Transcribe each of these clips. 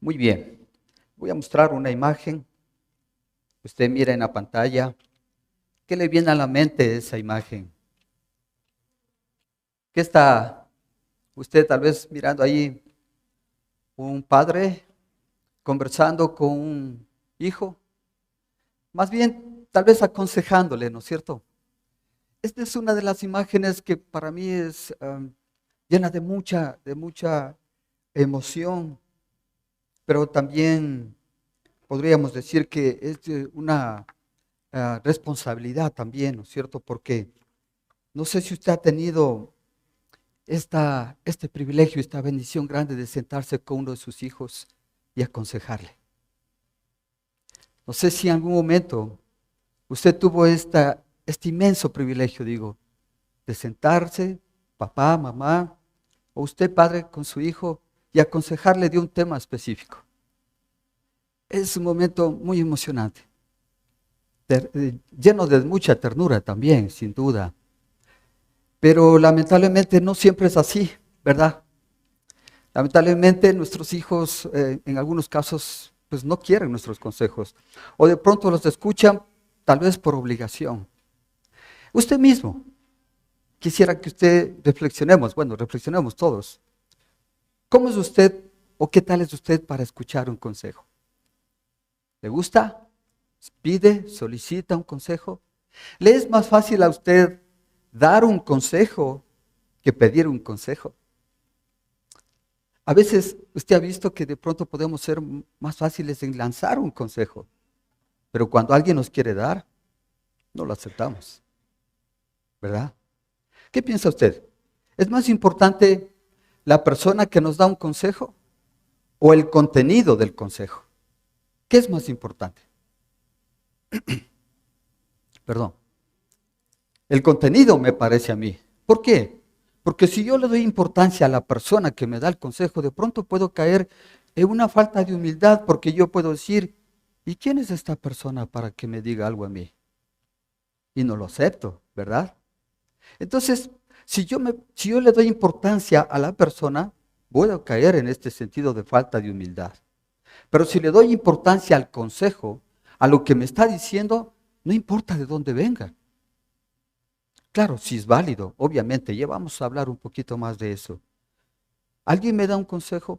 Muy bien, voy a mostrar una imagen. Usted mira en la pantalla. ¿Qué le viene a la mente de esa imagen? ¿Qué está usted tal vez mirando ahí? ¿Un padre conversando con un hijo? Más bien, tal vez aconsejándole, ¿no es cierto? Esta es una de las imágenes que para mí es llena de mucha emoción, pero también podríamos decir que es de una responsabilidad también, ¿no es cierto? Porque no sé si usted ha tenido este privilegio, esta bendición grande de sentarse con uno de sus hijos y aconsejarle. No sé si en algún momento usted tuvo este inmenso privilegio, digo, de sentarse, papá, mamá, o usted padre con su hijo y aconsejarle de un tema específico. Es un momento muy emocionante, lleno de mucha ternura también, sin duda. Pero lamentablemente no siempre es así, ¿verdad? Lamentablemente nuestros hijos en algunos casos pues no quieren nuestros consejos o de pronto los escuchan tal vez por obligación. Usted mismo, quisiera que usted reflexionemos todos. ¿Cómo es usted o qué tal es usted para escuchar un consejo? ¿Le gusta? ¿Pide, solicita un consejo? ¿Le es más fácil a usted dar un consejo que pedir un consejo? A veces usted ha visto que de pronto podemos ser más fáciles en lanzar un consejo, pero cuando alguien nos quiere dar, no lo aceptamos, ¿verdad? ¿Qué piensa usted? ¿Es más importante la persona que nos da un consejo o el contenido del consejo? ¿Qué es más importante? Perdón. El contenido me parece a mí. ¿Por qué? Porque si yo le doy importancia a la persona que me da el consejo, de pronto puedo caer en una falta de humildad porque yo puedo decir, ¿y quién es esta persona para que me diga algo a mí? Y no lo acepto, ¿verdad? Entonces, si yo le doy importancia a la persona, voy a caer en este sentido de falta de humildad. Pero si le doy importancia al consejo, a lo que me está diciendo, no importa de dónde venga. Claro, si es válido, obviamente, ya vamos a hablar un poquito más de eso. ¿Alguien me da un consejo?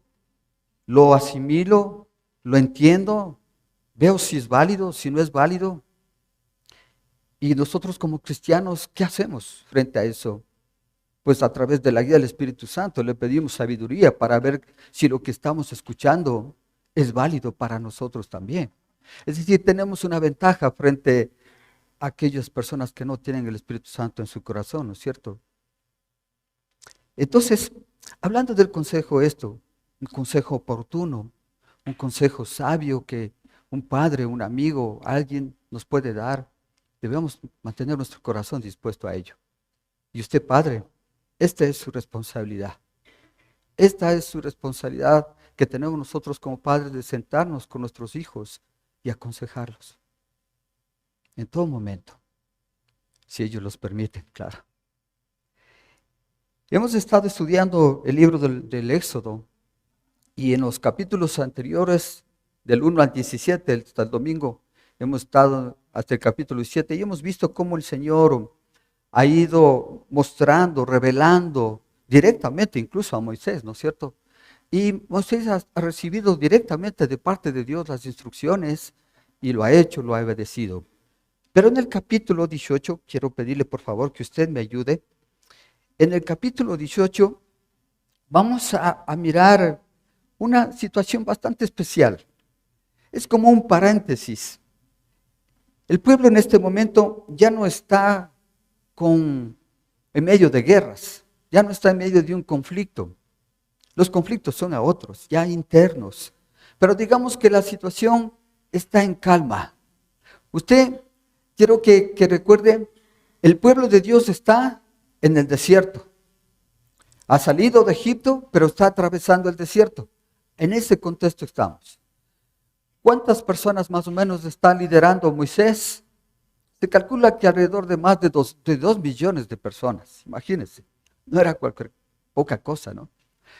¿Lo asimilo? ¿Lo entiendo? ¿Veo si es válido, si no es válido? Y nosotros como cristianos, ¿qué hacemos frente a eso? Pues a través de la guía del Espíritu Santo le pedimos sabiduría para ver si lo que estamos escuchando es válido para nosotros también. Es decir, tenemos una ventaja frente a aquellas personas que no tienen el Espíritu Santo en su corazón, ¿no es cierto? Entonces, hablando del consejo un consejo oportuno, un consejo sabio que un padre, un amigo, alguien nos puede dar, debemos mantener nuestro corazón dispuesto a ello. Y usted, padre, esta es su responsabilidad. Esta es su responsabilidad que tenemos nosotros como padres de sentarnos con nuestros hijos y aconsejarlos en todo momento, si ellos los permiten, claro. Hemos estado estudiando el libro del Éxodo y en los capítulos anteriores, del 1 al 17, hasta el domingo, hemos estado hasta el capítulo 17 y hemos visto cómo el Señor ha ido mostrando, revelando directamente incluso a Moisés, ¿no es cierto? Y Moisés ha recibido directamente de parte de Dios las instrucciones y lo ha hecho, lo ha obedecido. Pero en el capítulo 18, quiero pedirle por favor que usted me ayude. En el capítulo 18 vamos a mirar una situación bastante especial. Es como un paréntesis. El pueblo en este momento ya no está en medio de guerras, ya no está en medio de un conflicto. Los conflictos son a otros, ya internos. Pero digamos que la situación está en calma. Usted, quiero que recuerde, el pueblo de Dios está en el desierto. Ha salido de Egipto, pero está atravesando el desierto. En ese contexto estamos. ¿Cuántas personas más o menos está liderando Moisés? Se calcula que alrededor de más de 2 millones de personas. Imagínense, no era poca cosa, ¿no?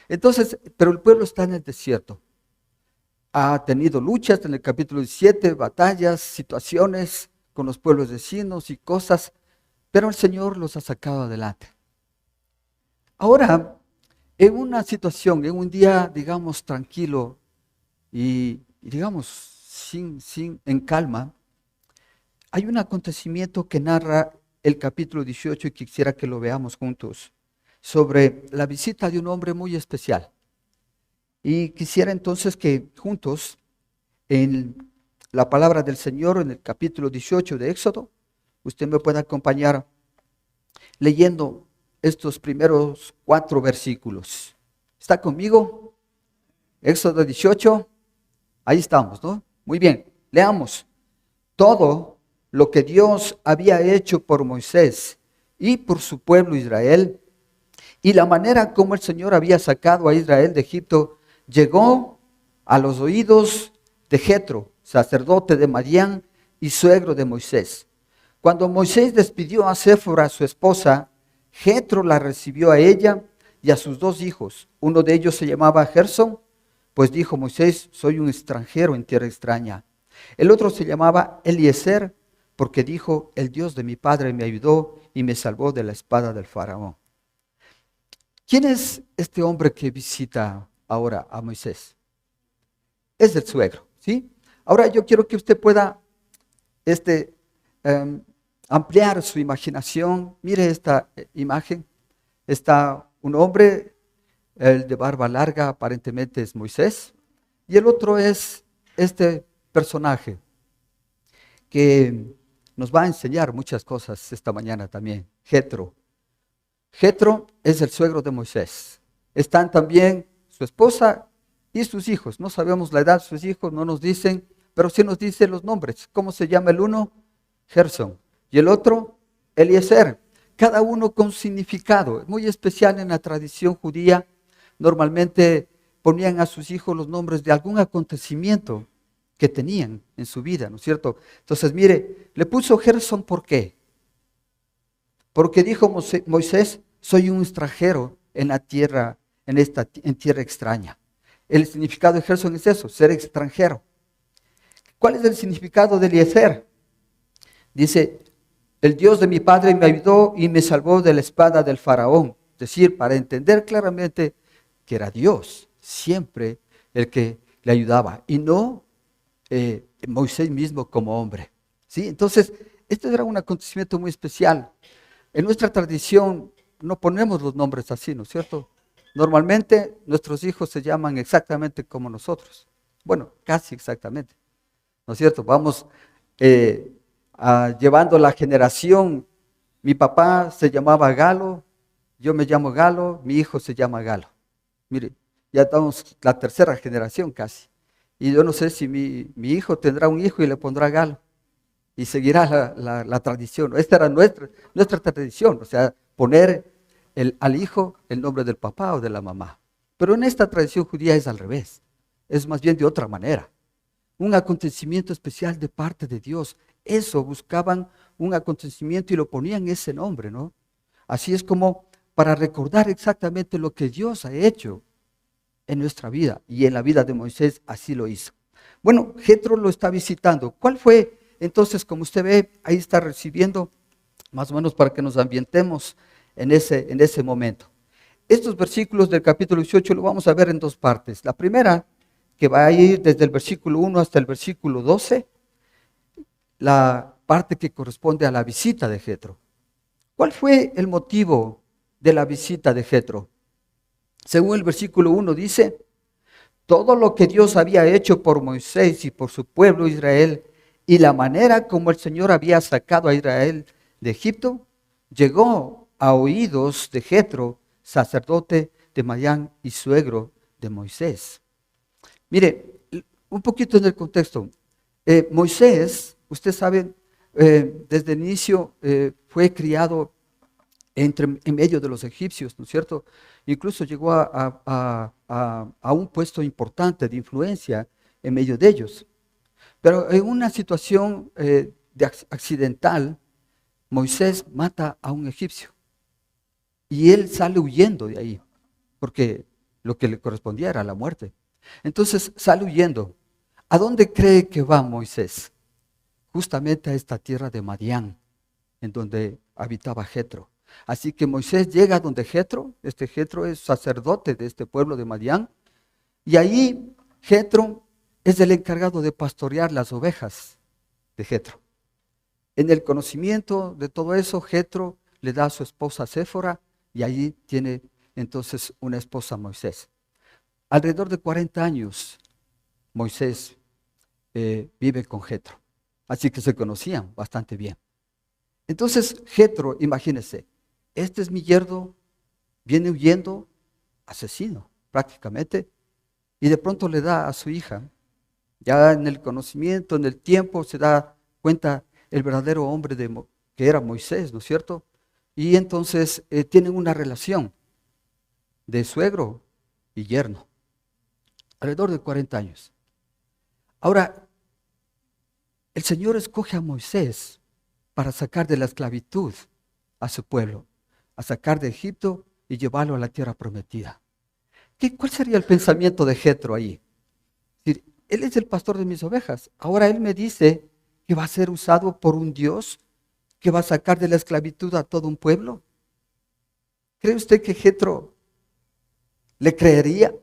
Entonces, pero el pueblo está en el desierto. ha tenido luchas en el capítulo 17, batallas, situaciones con los pueblos vecinos y cosas, pero el Señor los ha sacado adelante. Ahora, en una situación, en un día, digamos, tranquilo y digamos, en calma, hay un acontecimiento que narra el capítulo 18 y quisiera que lo veamos juntos, sobre la visita de un hombre muy especial. Y quisiera entonces que juntos, en la palabra del Señor, en el capítulo 18 de Éxodo, usted me pueda acompañar leyendo estos primeros 4 versículos. ¿Está conmigo? Éxodo 18, ahí estamos, ¿no? Muy bien, leamos. Todo lo que Dios había hecho por Moisés y por su pueblo Israel, y la manera como el Señor había sacado a Israel de Egipto, llegó a los oídos de Jetro, sacerdote de Madián y suegro de Moisés. Cuando Moisés despidió a Séfora, su esposa, Jetro la recibió a ella y a sus 2 hijos. Uno de ellos se llamaba Gersón, pues dijo Moisés: soy un extranjero en tierra extraña. El otro se llamaba Eliezer, porque dijo: el Dios de mi padre me ayudó y me salvó de la espada del faraón. ¿Quién es este hombre que visita ahora a Moisés? Es el suegro, ¿sí? Ahora yo quiero que usted pueda em, ampliar su imaginación. Mire esta imagen. Está un hombre, el de barba larga, aparentemente es Moisés, y el otro es este personaje que nos va a enseñar muchas cosas esta mañana también, Jetro. Jetro es el suegro de Moisés. Están también su esposa y sus hijos. No sabemos la edad de sus hijos, no nos dicen, pero sí nos dicen los nombres. ¿Cómo se llama el uno? Gersón. Y el otro, Eliezer. Cada uno con significado. Muy especial en la tradición judía. Normalmente ponían a sus hijos los nombres de algún acontecimiento que tenían en su vida, ¿no es cierto? Entonces, mire, le puso Gersón, ¿por qué? Porque dijo Moisés: soy un extranjero en la tierra, en tierra extraña. El significado de Gersón es eso, ser extranjero. ¿Cuál es el significado de Eliezer? Dice: el Dios de mi padre me ayudó y me salvó de la espada del faraón. Es decir, para entender claramente que era Dios siempre el que le ayudaba y no Moisés mismo como hombre. ¿Sí? Entonces, este era un acontecimiento muy especial. En nuestra tradición no ponemos los nombres así, ¿no es cierto? Normalmente nuestros hijos se llaman exactamente como nosotros. Bueno, casi exactamente, ¿no es cierto? Vamos llevando la generación. Mi papá se llamaba Galo, yo me llamo Galo, mi hijo se llama Galo. Mire, ya estamos la 3ª generación casi. Y yo no sé si mi hijo tendrá un hijo y le pondrá Galo. Y seguirá la tradición. Esta era nuestra tradición, o sea, poner al hijo el nombre del papá o de la mamá. Pero en esta tradición judía es al revés, es más bien de otra manera. Un acontecimiento especial de parte de Dios. Eso, buscaban un acontecimiento y lo ponían ese nombre, ¿no? Así es como para recordar exactamente lo que Dios ha hecho en nuestra vida. Y en la vida de Moisés así lo hizo. Bueno, Jetro lo está visitando. ¿Cuál fue? Entonces, como usted ve, ahí está recibiendo, más o menos para que nos ambientemos en ese momento. Estos versículos del capítulo 18 lo vamos a ver en 2 partes. La primera, que va a ir desde el versículo 1 hasta el versículo 12, la parte que corresponde a la visita de Jetro. ¿Cuál fue el motivo de la visita de Jetro? Según el versículo 1 dice: todo lo que Dios había hecho por Moisés y por su pueblo Israel, y la manera como el Señor había sacado a Israel de Egipto, llegó a oídos de Jetro, sacerdote de Madián y suegro de Moisés. Mire, un poquito en el contexto. Moisés, usted sabe, desde el inicio fue criado en medio de los egipcios, ¿no es cierto? Incluso llegó a un puesto importante de influencia en medio de ellos. Pero en una situación accidental, Moisés mata a un egipcio y él sale huyendo de ahí, porque lo que le correspondía era la muerte. Entonces sale huyendo ¿A dónde cree que va Moisés? Justamente a esta tierra de Madián, en donde habitaba Jetro. Así que Moisés llega donde Jetro, este Jetro es sacerdote de este pueblo de Madián, y ahí Jetro es el encargado de pastorear las ovejas de Jetro. En el conocimiento de todo eso, Jetro le da a su esposa Séfora, y allí tiene entonces una esposa Moisés. Alrededor de 40 años Moisés vive con Jetro, así que se conocían bastante bien. Entonces Jetro, imagínense, este es mi yerno, viene huyendo, asesino prácticamente, y de pronto le da a su hija. Ya en el conocimiento, en el tiempo, se da cuenta el verdadero hombre que era Moisés, ¿no es cierto? Y entonces tienen una relación de suegro y yerno, alrededor de 40 años. Ahora, el Señor escoge a Moisés para sacar de la esclavitud a su pueblo, a sacar de Egipto y llevarlo a la tierra prometida. ¿Cuál sería el pensamiento de Jetro ahí? Es decir, él es el pastor de mis ovejas. Ahora él me dice que va a ser usado por un Dios que va a sacar de la esclavitud a todo un pueblo. ¿Cree usted que Jetro le creería?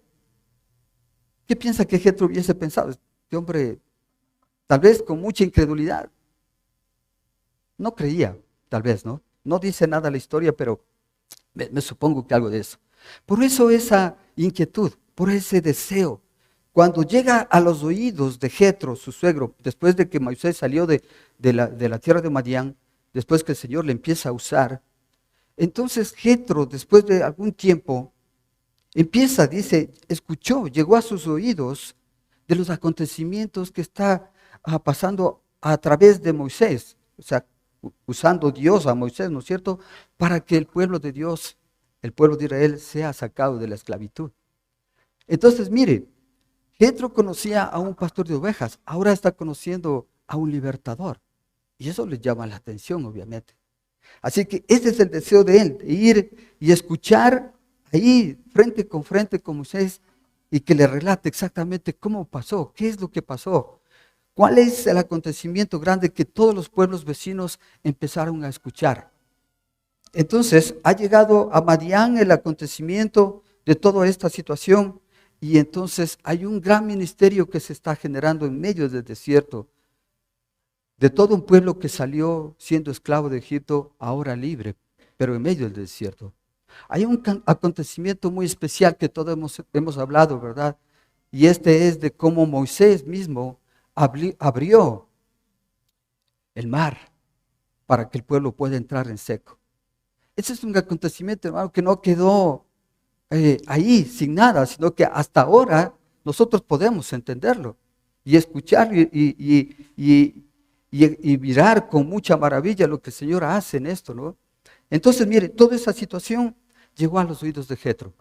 ¿Qué piensa que Jetro hubiese pensado? Este hombre, tal vez con mucha incredulidad. No creía, tal vez, ¿no? No dice nada la historia, pero me supongo que algo de eso. Por eso esa inquietud, por ese deseo. Cuando llega a los oídos de Jetro, su suegro, después de que Moisés salió de la tierra de Madián, después que el Señor le empieza a usar, entonces Jetro, después de algún tiempo, dice, escuchó, llegó a sus oídos de los acontecimientos que está pasando a través de Moisés, o sea, usando Dios a Moisés, ¿no es cierto?, para que el pueblo de Dios, el pueblo de Israel, sea sacado de la esclavitud. Entonces, mire, Jetro conocía a un pastor de ovejas, ahora está conociendo a un libertador, y eso le llama la atención, obviamente. Así que ese es el deseo de él, de ir y escuchar ahí frente con Moisés y que le relate exactamente cómo pasó, qué es lo que pasó, cuál es el acontecimiento grande que todos los pueblos vecinos empezaron a escuchar. Entonces ha llegado a Madián el acontecimiento de toda esta situación y entonces hay un gran ministerio que se está generando en medio del desierto, de todo un pueblo que salió siendo esclavo de Egipto, ahora libre, pero en medio del desierto. Hay un acontecimiento muy especial que todos hemos hablado, ¿verdad? Y este es de cómo Moisés mismo abrió el mar para que el pueblo pueda entrar en seco. Ese es un acontecimiento, hermano, que no quedó ahí sin nada, sino que hasta ahora nosotros podemos entenderlo y escucharlo y mirar con mucha maravilla lo que el Señor hace en esto, ¿no? Entonces, mire, toda esa situación llegó a los oídos de Jetro.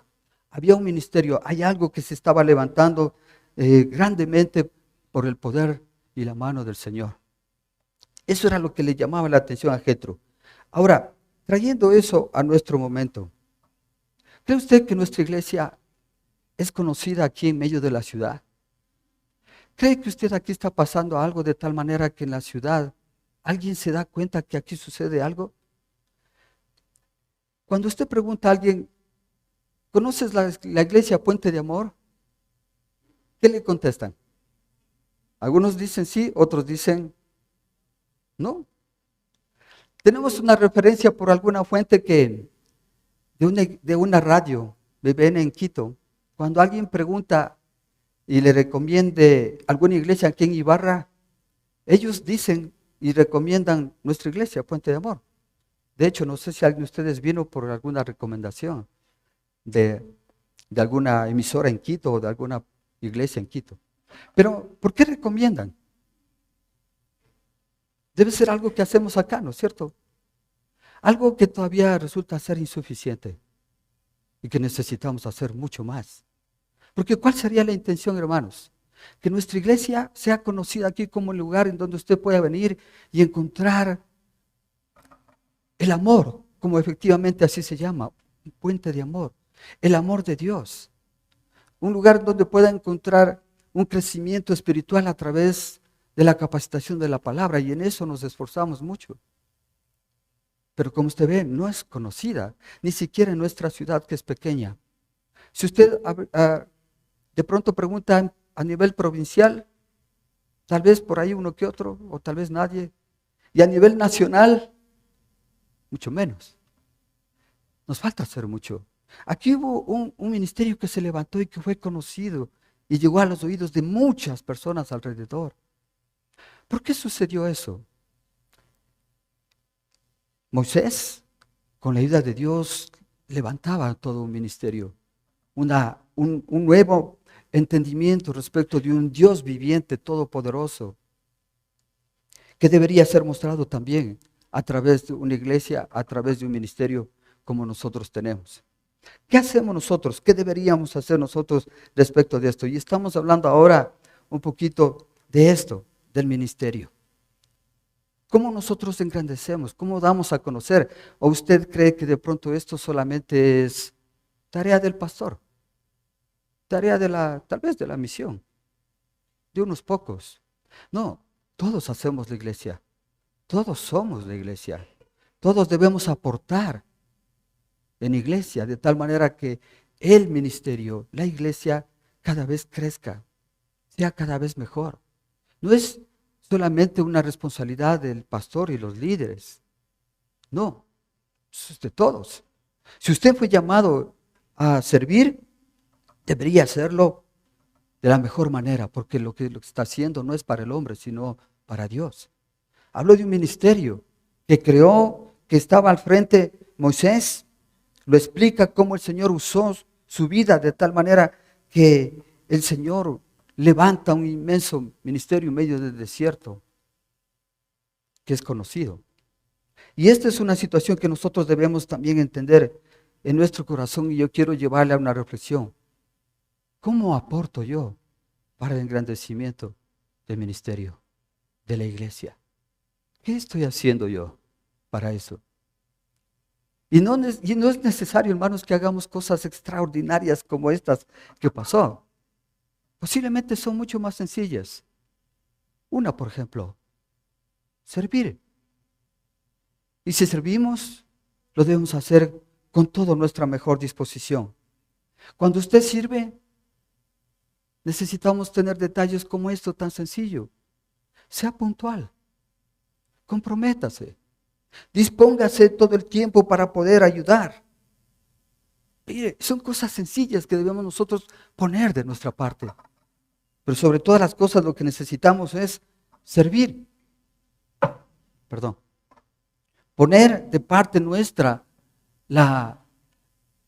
Había un ministerio, hay algo que se estaba levantando grandemente por el poder y la mano del Señor. Eso era lo que le llamaba la atención a Jetro. Ahora, trayendo eso a nuestro momento, ¿cree usted que nuestra iglesia es conocida aquí en medio de la ciudad? ¿Cree que usted aquí está pasando algo de tal manera que en la ciudad alguien se da cuenta que aquí sucede algo? Cuando usted pregunta a alguien, ¿conoces la iglesia Puente de Amor? ¿Qué le contestan? Algunos dicen sí, otros dicen no. Tenemos una referencia por alguna fuente de una radio, BBN en Quito. Cuando alguien pregunta y le recomiende alguna iglesia aquí en Ibarra, ellos dicen y recomiendan nuestra iglesia, Puente de Amor. De hecho, no sé si alguien de ustedes vino por alguna recomendación de alguna emisora en Quito o de alguna iglesia en Quito. Pero, ¿por qué recomiendan? Debe ser algo que hacemos acá, ¿no es cierto? Algo que todavía resulta ser insuficiente y que necesitamos hacer mucho más. Porque ¿cuál sería la intención, hermanos? Que nuestra iglesia sea conocida aquí como el lugar en donde usted pueda venir y encontrar el amor, como efectivamente así se llama, un puente de amor, el amor de Dios. Un lugar donde pueda encontrar un crecimiento espiritual a través de la capacitación de la palabra, y en eso nos esforzamos mucho. Pero como usted ve, no es conocida, ni siquiera en nuestra ciudad, que es pequeña. Si usted de pronto pregunta a nivel provincial, tal vez por ahí uno que otro, o tal vez nadie. Y a nivel nacional, mucho menos. Nos falta hacer mucho. Aquí hubo un ministerio que se levantó y que fue conocido y llegó a los oídos de muchas personas alrededor. ¿Por qué sucedió eso? Moisés, con la ayuda de Dios, levantaba todo un ministerio, un nuevo entendimiento respecto de un Dios viviente, todopoderoso, que debería ser mostrado también a través de una iglesia, a través de un ministerio como nosotros tenemos. ¿Qué hacemos nosotros? ¿Qué deberíamos hacer nosotros respecto de esto? Y estamos hablando ahora un poquito de esto, del ministerio. ¿Cómo nosotros engrandecemos? ¿Cómo damos a conocer? ¿O usted cree que de pronto esto solamente es tarea del pastor? Tarea tal vez de la misión, de unos pocos. No, todos hacemos la iglesia. Todos somos la iglesia. Todos debemos aportar en iglesia, de tal manera que el ministerio, la iglesia, cada vez crezca, sea cada vez mejor. No es solamente una responsabilidad del pastor y los líderes. No, es de todos. Si usted fue llamado a servir, debería hacerlo de la mejor manera, porque lo que está haciendo no es para el hombre, sino para Dios. Hablo de un ministerio que creó, que estaba al frente Moisés. Lo explica cómo el Señor usó su vida de tal manera que el Señor levanta un inmenso ministerio en medio del desierto, que es conocido. Y esta es una situación que nosotros debemos también entender en nuestro corazón, y yo quiero llevarle a una reflexión. ¿Cómo aporto yo para el engrandecimiento del ministerio, de la iglesia? ¿Qué estoy haciendo yo para eso? Y no es necesario, hermanos, que hagamos cosas extraordinarias como estas que pasó. Posiblemente son mucho más sencillas. Una, por ejemplo, servir. Y si servimos, lo debemos hacer con toda nuestra mejor disposición. Cuando usted sirve, necesitamos tener detalles como esto tan sencillo. Sea puntual. Comprométase. Dispóngase todo el tiempo para poder ayudar. Mire, son cosas sencillas que debemos nosotros poner de nuestra parte. Pero sobre todas las cosas lo que necesitamos es servir. Poner de parte nuestra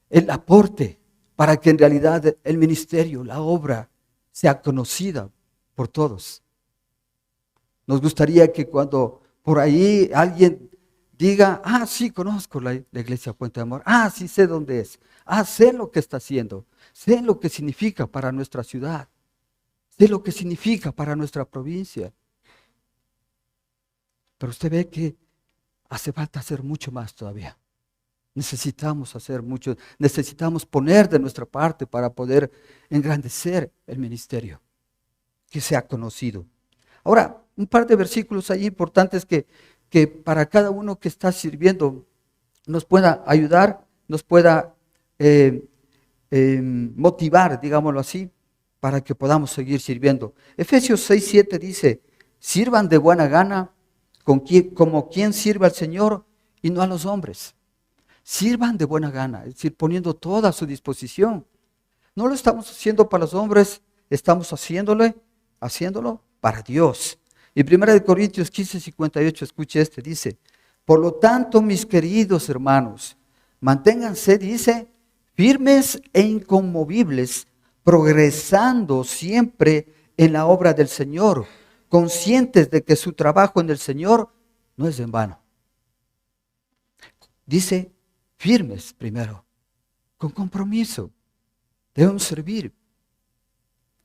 el aporte para que en realidad el ministerio, la obra, sea conocida por todos. Nos gustaría que cuando por ahí alguien diga, sí, conozco la iglesia Puente de Amor, sí sé dónde es, sé lo que está haciendo, sé lo que significa para nuestra ciudad, sé lo que significa para nuestra provincia. Pero usted ve que hace falta hacer mucho más todavía. Necesitamos hacer mucho, necesitamos poner de nuestra parte para poder engrandecer el ministerio, que sea conocido. Ahora, un par de versículos ahí importantes que para cada uno que está sirviendo nos pueda ayudar, nos pueda motivar, digámoslo así, para que podamos seguir sirviendo. Efesios 6:7 dice, sirvan de buena gana como quien sirve al Señor y no a los hombres. Sirvan de buena gana, es decir, poniendo toda a su disposición. No lo estamos haciendo para los hombres, estamos haciéndolo para Dios. Y 1 Corintios 15:58, escuche dice, por lo tanto, mis queridos hermanos, manténganse, dice, firmes e inconmovibles, progresando siempre en la obra del Señor, conscientes de que su trabajo en el Señor no es en vano. Dice, firmes primero, con compromiso, debemos servir,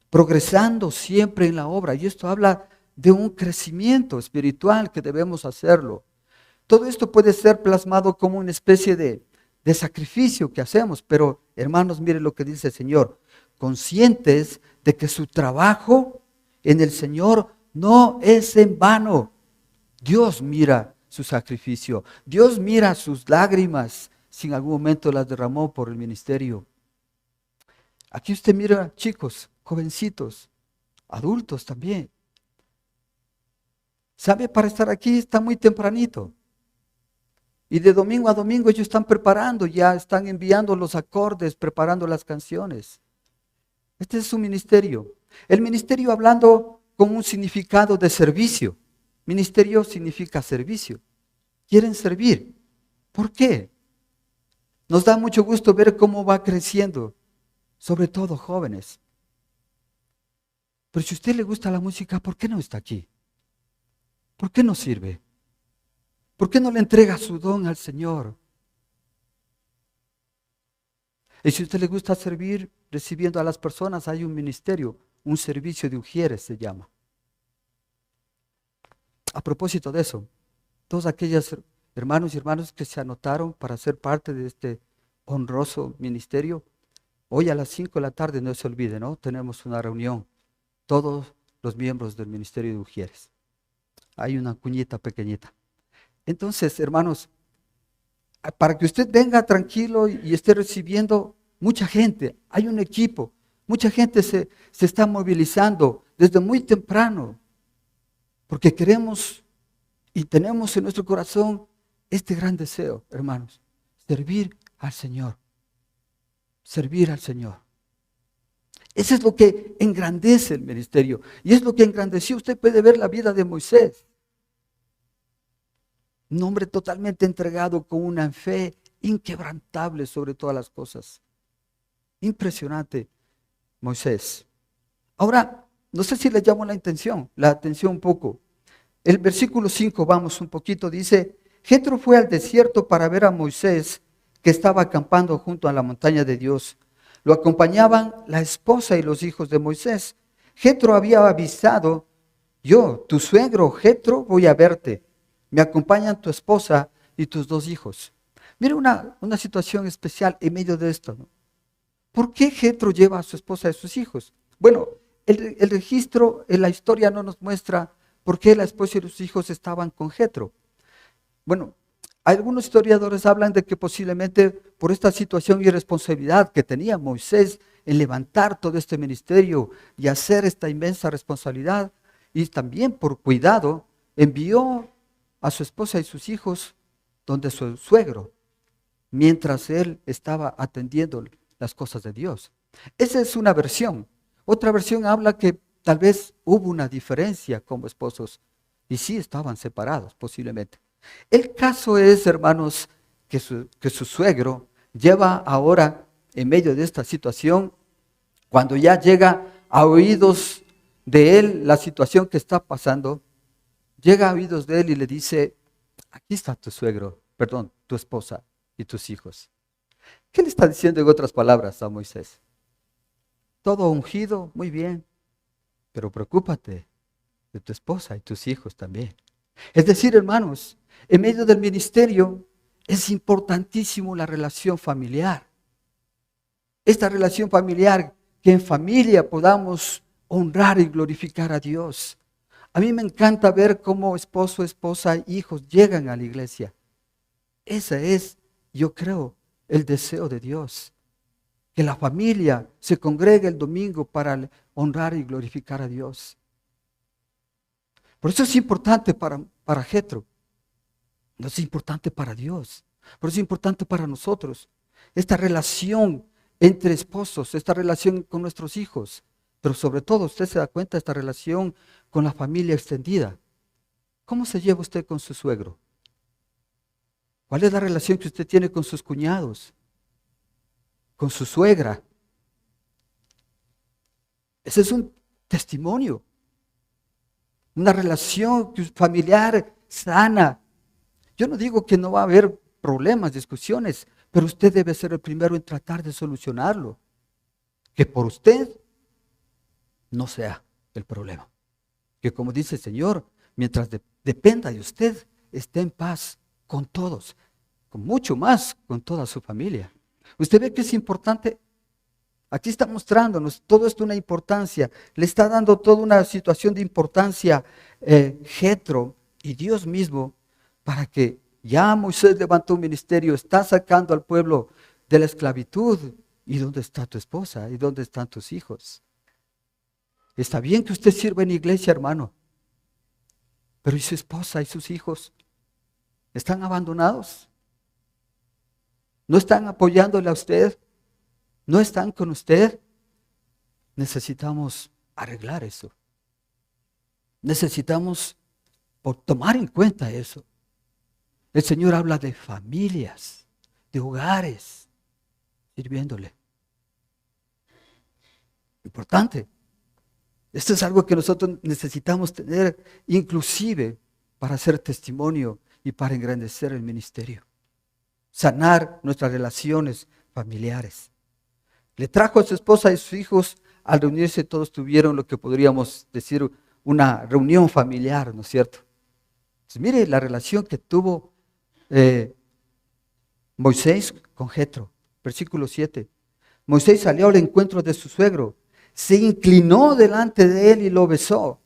progresando siempre en la obra. Y esto habla de un crecimiento espiritual que debemos hacerlo. Todo esto puede ser plasmado como una especie de sacrificio que hacemos, pero hermanos, miren lo que dice el Señor, conscientes de que su trabajo en el Señor no es en vano. Dios mira su sacrificio. Dios mira sus lágrimas, si en algún momento las derramó por el ministerio. Aquí usted mira chicos, jovencitos, adultos también. ¿Sabe? Para estar aquí está muy tempranito. Y de domingo a domingo ellos están preparando, ya están enviando los acordes, preparando las canciones. Este es su ministerio. El ministerio hablando con un significado de servicio. Ministerio significa servicio. Quieren servir. ¿Por qué? Nos da mucho gusto ver cómo va creciendo, sobre todo jóvenes. Pero si a usted le gusta la música, ¿por qué no está aquí? ¿Por qué no sirve? ¿Por qué no le entrega su don al Señor? Y si a usted le gusta servir recibiendo a las personas, hay un ministerio, un servicio de ujieres se llama. A propósito de eso, todos aquellos hermanos y hermanas que se anotaron para ser parte de este honroso ministerio, hoy a las 5 de la tarde, no se olvide, ¿no? Tenemos una reunión, todos los miembros del ministerio de ujieres. Hay una cuñita pequeñita. Entonces, hermanos, para que usted venga tranquilo y esté recibiendo mucha gente, hay un equipo, mucha gente se está movilizando desde muy temprano, porque queremos y tenemos en nuestro corazón este gran deseo, hermanos, servir al Señor, servir al Señor. Eso es lo que engrandece el ministerio y es lo que engrandeció. Usted puede ver la vida de Moisés. Un hombre totalmente entregado con una fe inquebrantable sobre todas las cosas. Impresionante, Moisés. Ahora, no sé si le llamo la atención un poco. El versículo 5, vamos un poquito, dice, Jetro fue al desierto para ver a Moisés que estaba acampando junto a la montaña de Dios. Lo acompañaban la esposa y los hijos de Moisés. Jetro había avisado, yo, tu suegro Jetro, voy a verte. Me acompañan tu esposa y tus 2 hijos. Mira una situación especial en medio de esto, ¿no? ¿Por qué Jetro lleva a su esposa y a sus hijos? Bueno, el registro en la historia no nos muestra por qué la esposa y los hijos estaban con Jetro. Bueno, algunos historiadores hablan de que posiblemente por esta situación y responsabilidad que tenía Moisés en levantar todo este ministerio y hacer esta inmensa responsabilidad, y también por cuidado, envió a su esposa y sus hijos donde su suegro, mientras él estaba atendiendo las cosas de Dios. Esa es una versión. Otra versión habla que tal vez hubo una diferencia como esposos y sí estaban separados posiblemente. El caso es, hermanos, que su suegro lleva ahora en medio de esta situación, cuando ya llega a oídos de él la situación que está pasando, llega a oídos de él y le dice, aquí está tu suegro, perdón, tu esposa y tus hijos. ¿Qué le está diciendo en otras palabras a Moisés? Todo ungido, muy bien, pero preocúpate de tu esposa y tus hijos también. Es decir, hermanos, en medio del ministerio es importantísimo la relación familiar. Esta relación familiar, que en familia podamos honrar y glorificar a Dios. A mí me encanta ver cómo esposo, esposa, hijos llegan a la iglesia. Ese es, yo creo, el deseo de Dios. Que la familia se congregue el domingo para honrar y glorificar a Dios. Por eso es importante para Jetro. No es importante para Dios. Por eso es importante para nosotros. Esta relación entre esposos, esta relación con nuestros hijos. Pero sobre todo, usted se da cuenta de esta relación con la familia extendida. ¿Cómo se lleva usted con su suegro? ¿Cuál es la relación que usted tiene con sus cuñados? Con su suegra. Ese es un testimonio. Una relación familiar sana. Yo no digo que no va a haber problemas, discusiones, pero usted debe ser el primero en tratar de solucionarlo. Que por usted no sea el problema. Que como dice el Señor, mientras dependa de usted, esté en paz con todos, con mucho más con toda su familia. Usted ve que es importante Aquí está mostrándonos todo esto una importancia. Le está dando toda una situación de importancia Jetro y Dios mismo para que ya Moisés levantó un ministerio, está sacando al pueblo de la esclavitud. ¿Y dónde está tu esposa? ¿Y dónde están tus hijos? Está bien que usted sirva en iglesia, hermano, pero ¿y su esposa y sus hijos? ¿Están abandonados? ¿No están apoyándole a usted? ¿No están con usted? Necesitamos arreglar eso. Necesitamos tomar en cuenta eso. El Señor habla de familias, de hogares, sirviéndole. Importante. Esto es algo que nosotros necesitamos tener, inclusive para hacer testimonio y para engrandecer el ministerio. Sanar nuestras relaciones familiares. Le trajo a su esposa y a sus hijos. Al reunirse todos tuvieron lo que podríamos decir una reunión familiar, ¿no es cierto? Pues mire la relación que tuvo Moisés con Jetro. Versículo 7. Moisés salió al encuentro de su suegro, se inclinó delante de él y lo besó.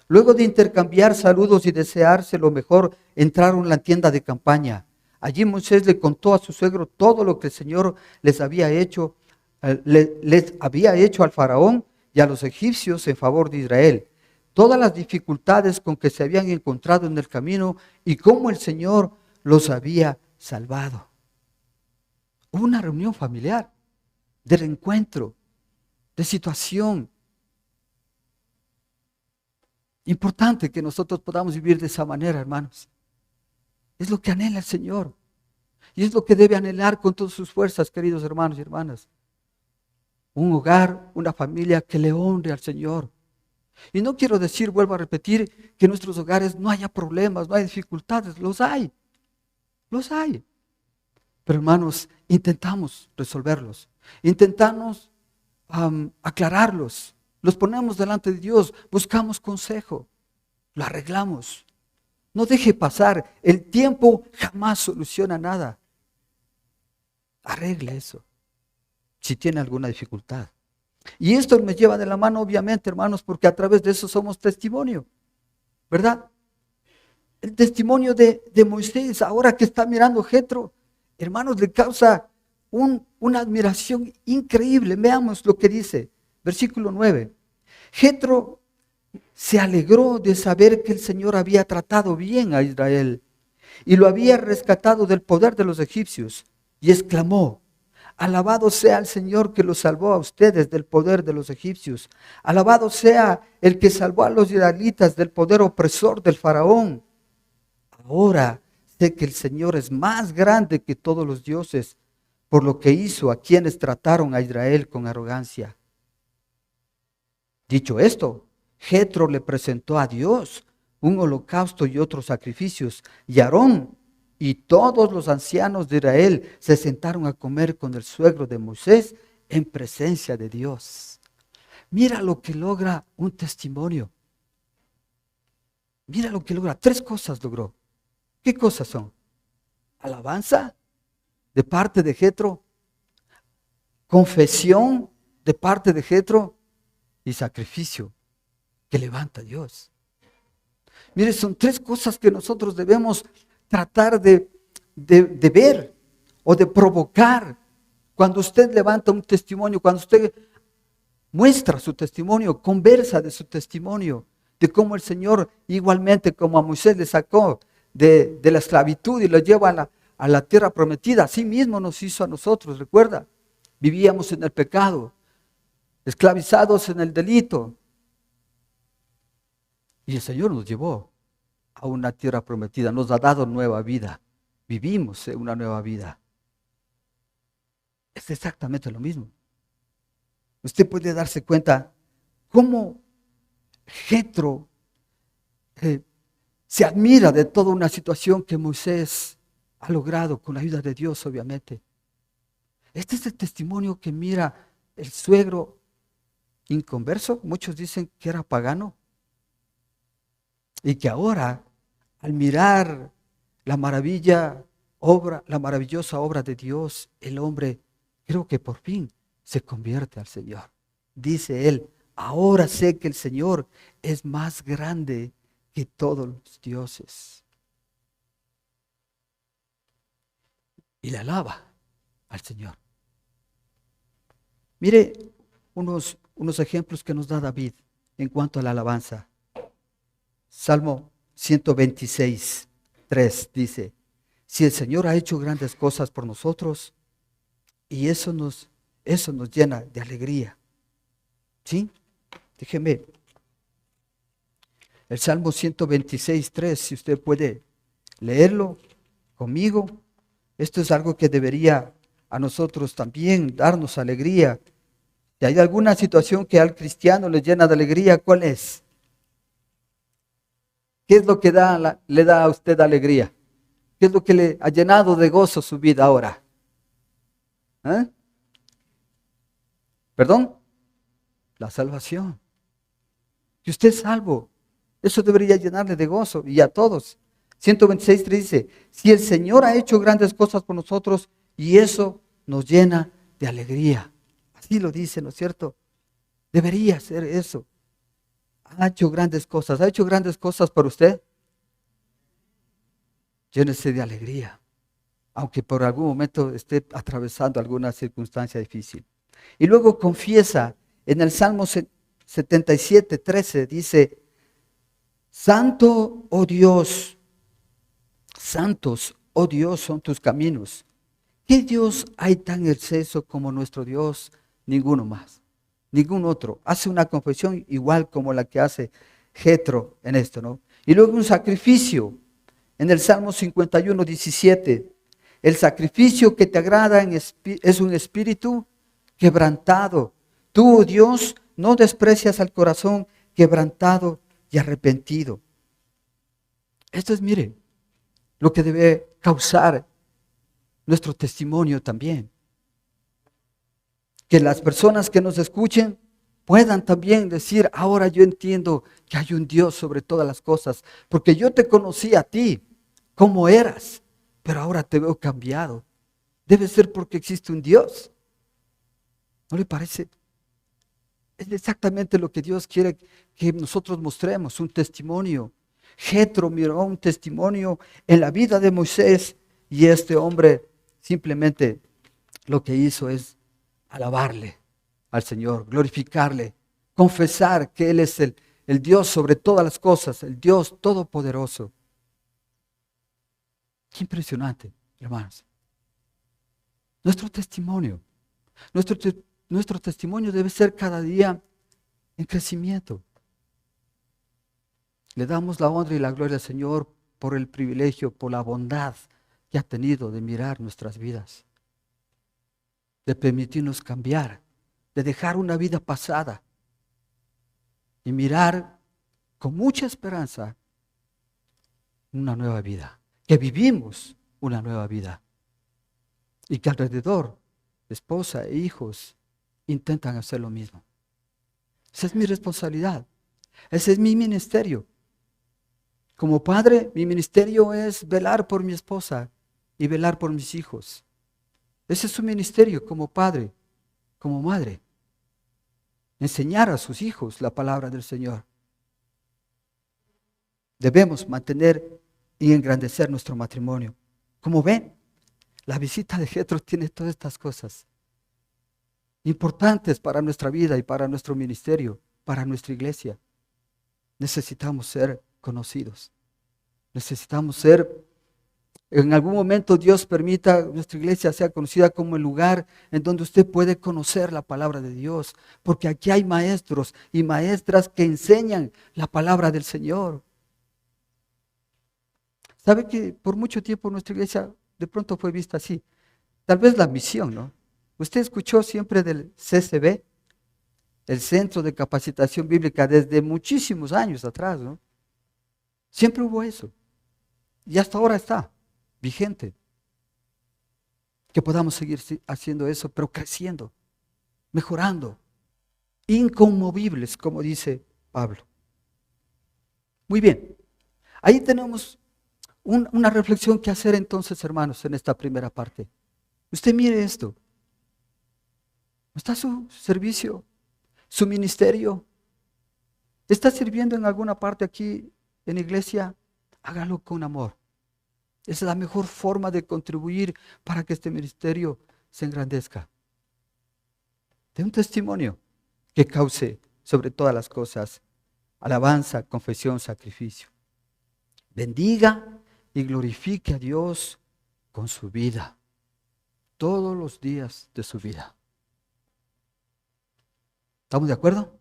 Luego de intercambiar saludos y desearse lo mejor, entraron en la tienda de campaña. Allí Moisés le contó a su suegro todo lo que el Señor les había hecho al faraón y a los egipcios en favor de Israel, todas las dificultades con que se habían encontrado en el camino y cómo el Señor los había salvado. Hubo una reunión familiar, de reencuentro, de situación. Importante que nosotros podamos vivir de esa manera, hermanos. Es lo que anhela el Señor. Y es lo que debe anhelar con todas sus fuerzas, queridos hermanos y hermanas. Un hogar, una familia que le honre al Señor. Y no quiero decir, vuelvo a repetir, que en nuestros hogares no haya problemas, no hay dificultades. Los hay. Los hay. Pero hermanos, intentamos resolverlos. Intentamos aclararlos. Los ponemos delante de Dios. Buscamos consejo. Lo arreglamos. No deje pasar. El tiempo jamás soluciona nada. Arregle eso. Si tiene alguna dificultad. Y esto me lleva de la mano, obviamente, hermanos, porque a través de eso somos testimonio. ¿Verdad? El testimonio de Moisés, ahora que está mirando Jetro, hermanos, le causa una admiración increíble. Veamos lo que dice, versículo 9. Jetro se alegró de saber que el Señor había tratado bien a Israel y lo había rescatado del poder de los egipcios, y exclamó: alabado sea el Señor que los salvó a ustedes del poder de los egipcios. Alabado sea el que salvó a los israelitas del poder opresor del faraón. Ahora sé que el Señor es más grande que todos los dioses, por lo que hizo a quienes trataron a Israel con arrogancia. Dicho esto, Jetro le presentó a Dios un holocausto y otros sacrificios, y Aarón y todos los ancianos de Israel se sentaron a comer con el suegro de Moisés en presencia de Dios. Mira lo que logra un testimonio. Mira lo que logra. 3 cosas logró. ¿Qué cosas son? Alabanza de parte de Jetro, confesión de parte de Jetro y sacrificio que levanta a Dios. Mire, son 3 cosas que nosotros debemos tratar de ver o de provocar cuando usted levanta un testimonio, cuando usted muestra su testimonio, conversa de su testimonio, de cómo el Señor, igualmente como a Moisés le sacó de la esclavitud y lo lleva a la tierra prometida, así mismo nos hizo a nosotros, recuerda, vivíamos en el pecado, esclavizados en el delito, y el Señor nos llevó a una tierra prometida, nos ha dado nueva vida, vivimos una nueva vida. Es exactamente lo mismo. Usted puede darse cuenta cómo Jetro se admira de toda una situación que Moisés ha logrado con la ayuda de Dios, obviamente. Este es el testimonio que mira el suegro inconverso. Muchos dicen que era pagano. Y que ahora, al mirar la maravillosa obra de Dios, el hombre, creo que por fin se convierte al Señor. Dice él, ahora sé que el Señor es más grande que todos los dioses. Y le alaba al Señor. Mire unos ejemplos que nos da David en cuanto a la alabanza. Salmo 126, 3 dice, si el Señor ha hecho grandes cosas por nosotros, y eso nos llena de alegría. ¿Sí? Déjeme. El Salmo 126, 3, si usted puede leerlo conmigo. Esto es algo que debería a nosotros también darnos alegría. Si hay alguna situación que al cristiano le llena de alegría, ¿cuál es? ¿Qué es lo que le da a usted alegría? ¿Qué es lo que le ha llenado de gozo su vida ahora? ¿Eh? ¿Perdón? La salvación. Que usted es salvo. Eso debería llenarle de gozo y a todos. 126 dice, si el Señor ha hecho grandes cosas por nosotros y eso nos llena de alegría. Así lo dice, ¿no es cierto? Debería ser eso. Ha hecho grandes cosas. ¿Ha hecho grandes cosas por usted? Llénese de alegría, aunque por algún momento esté atravesando alguna circunstancia difícil. Y luego confiesa en el Salmo 77, 13, dice, Santo, oh Dios, santos, oh Dios, son tus caminos. ¿Qué Dios hay tan exceso como nuestro Dios? Ninguno más, ningún otro. Hace una confesión igual como la que hace Jetro en esto, ¿no? Y luego un sacrificio en el Salmo 51, 17. El sacrificio que te agrada es un espíritu quebrantado. Tú, oh Dios, no desprecias al corazón quebrantado y arrepentido. Esto es, mire, lo que debe causar nuestro testimonio también. Que las personas que nos escuchen puedan también decir, ahora yo entiendo que hay un Dios sobre todas las cosas, porque yo te conocí a ti, como eras, pero ahora te veo cambiado. Debe ser porque existe un Dios. ¿No le parece? Es exactamente lo que Dios quiere que nosotros mostremos, un testimonio. Jetro miró un testimonio en la vida de Moisés y este hombre simplemente lo que hizo es alabarle al Señor, glorificarle, confesar que Él es el Dios sobre todas las cosas, el Dios todopoderoso. Qué impresionante, hermanos. Nuestro testimonio, nuestro testimonio debe ser cada día en crecimiento. Le damos la honra y la gloria al Señor por el privilegio, por la bondad que ha tenido de mirar nuestras vidas, de permitirnos cambiar, de dejar una vida pasada y mirar con mucha esperanza una nueva vida, que vivimos una nueva vida y que alrededor, esposa e hijos intentan hacer lo mismo. Esa es mi responsabilidad, ese es mi ministerio. Como padre, mi ministerio es velar por mi esposa y velar por mis hijos. Ese es su ministerio como padre, como madre. Enseñar a sus hijos la palabra del Señor. Debemos mantener y engrandecer nuestro matrimonio. Como ven, la visita de Jetro tiene todas estas cosas importantes para nuestra vida y para nuestro ministerio, para nuestra iglesia. Necesitamos ser conocidos. Necesitamos ser, en algún momento Dios permita que nuestra iglesia sea conocida como el lugar en donde usted puede conocer la palabra de Dios, porque aquí hay maestros y maestras que enseñan la palabra del Señor. ¿Sabe que por mucho tiempo nuestra iglesia de pronto fue vista así? Tal vez la misión, ¿no? Usted escuchó siempre del CCB, el Centro de Capacitación Bíblica, desde muchísimos años atrás, ¿no? Siempre hubo eso. Y hasta ahora está vigente. Que podamos seguir haciendo eso, pero creciendo, mejorando, inconmovibles, como dice Pablo. Muy bien. Ahí tenemos una reflexión que hacer entonces, hermanos, en esta primera parte. Usted mire esto. está su servicio, su ministerio? ¿Está sirviendo en alguna parte aquí en la iglesia? Hágalo con amor. Esa es la mejor forma de contribuir para que este ministerio se engrandezca. De un testimonio que cause sobre todas las cosas alabanza, confesión, sacrificio. Bendiga y glorifique a Dios con su vida, todos los días de su vida. ¿Estamos de acuerdo?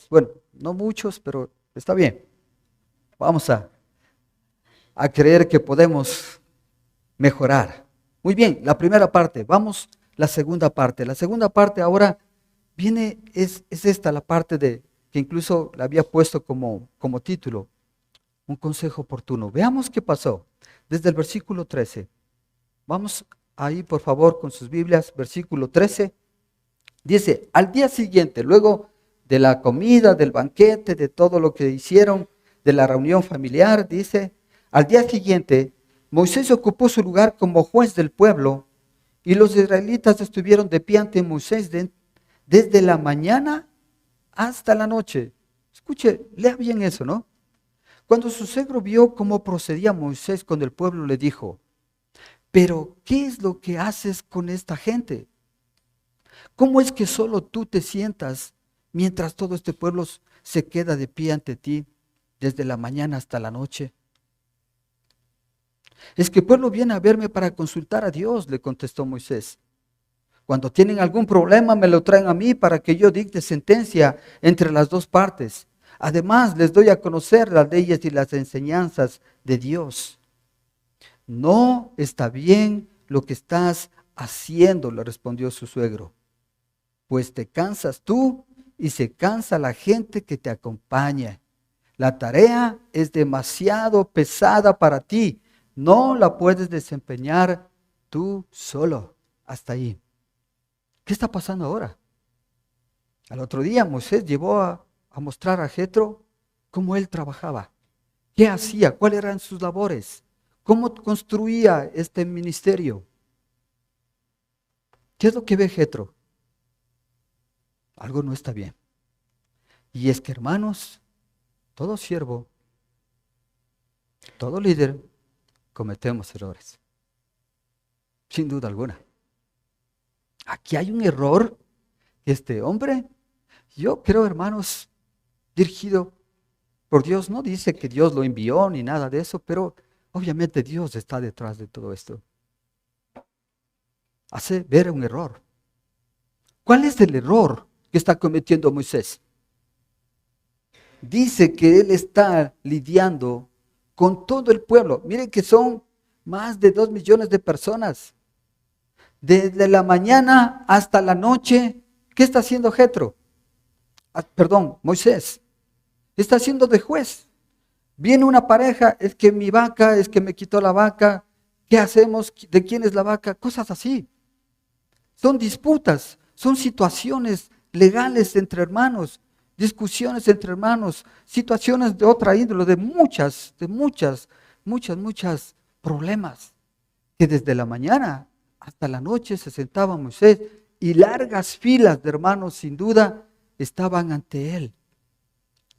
Bueno, no muchos, pero está bien. Vamos a creer que podemos mejorar. Muy bien, la primera parte. Vamos la segunda parte. La segunda parte ahora viene, es esta la parte que incluso la había puesto como título, un consejo oportuno. Veamos qué pasó desde el versículo 13. Vamos ahí por favor con sus Biblias, versículo 13. Dice, al día siguiente, luego de la comida, del banquete, de todo lo que hicieron, de la reunión familiar, dice, al día siguiente, Moisés ocupó su lugar como juez del pueblo y los israelitas estuvieron de pie ante Moisés desde la mañana hasta la noche. Escuche, lea bien eso, ¿no? Cuando su suegro vio cómo procedía Moisés con el pueblo, le dijo, pero ¿qué es lo que haces con esta gente? ¿Cómo es que solo tú te sientas mientras todo este pueblo se queda de pie ante ti desde la mañana hasta la noche? Es que el pueblo viene a verme para consultar a Dios, le contestó Moisés. Cuando tienen algún problema me lo traen a mí para que yo dicte sentencia entre las dos partes. Además les doy a conocer las leyes y las enseñanzas de Dios. No está bien lo que estás haciendo, le respondió su suegro. Pues te cansas tú y se cansa la gente que te acompaña. La tarea es demasiado pesada para ti. No la puedes desempeñar tú solo. Hasta ahí. ¿Qué está pasando ahora? Al otro día Moisés llevó a mostrar a Jetro cómo él trabajaba. ¿Qué hacía? ¿Cuáles eran sus labores? ¿Cómo construía este ministerio? ¿Qué es lo que ve Jetro? Algo no está bien. Y es que, hermanos, todo siervo, todo líder, cometemos errores. Sin duda alguna. Aquí hay un error que este hombre, yo creo, hermanos, dirigido por Dios, no dice que Dios lo envió ni nada de eso, pero obviamente Dios está detrás de todo esto. Hace ver un error. ¿Cuál es el error que está cometiendo Moisés? Dice que él está lidiando con todo el pueblo. Miren que son más de 2 millones de personas. Desde la mañana hasta la noche, ¿qué está haciendo Jetro? Moisés. Está haciendo de juez. Viene una pareja, es que mi vaca, es que me quitó la vaca. ¿Qué hacemos? ¿De quién es la vaca? Cosas así. Son disputas, son situaciones legales entre hermanos, discusiones entre hermanos, situaciones de otra índole, de muchas problemas. Que desde la mañana hasta la noche se sentaba Moisés y largas filas de hermanos sin duda estaban ante él,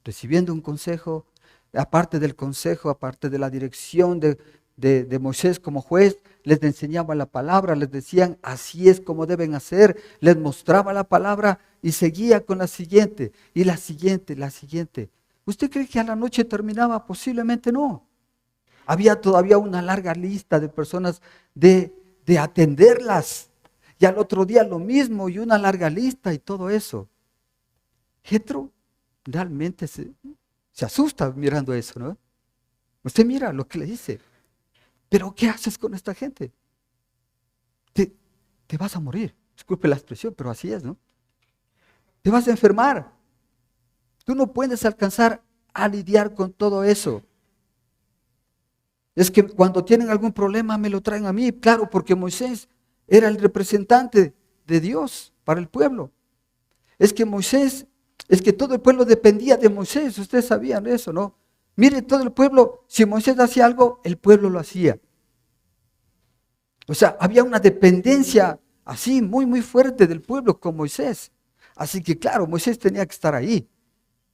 recibiendo un consejo, aparte del consejo, aparte de la dirección de Moisés como juez, les enseñaba la palabra, les decían así es como deben hacer, les mostraba la palabra y seguía con la siguiente, y la siguiente, la siguiente. ¿Usted cree que a la noche terminaba? Posiblemente no. Había todavía una larga lista de personas de atenderlas. Y al otro día lo mismo y una larga lista y todo eso. Jetro realmente se asusta mirando eso, ¿no? Usted mira lo que le dice. Pero ¿qué haces con esta gente? Te vas a morir. Disculpe la expresión, pero así es, ¿no? Te vas a enfermar. Tú no puedes alcanzar a lidiar con todo eso. Es que cuando tienen algún problema me lo traen a mí. Claro, porque Moisés era el representante de Dios para el pueblo. Es que todo el pueblo dependía de Moisés. Ustedes sabían eso, ¿no? Mire, todo el pueblo, si Moisés hacía algo, el pueblo lo hacía. O sea, había una dependencia así muy, muy fuerte del pueblo con Moisés. Así que claro, Moisés tenía que estar ahí.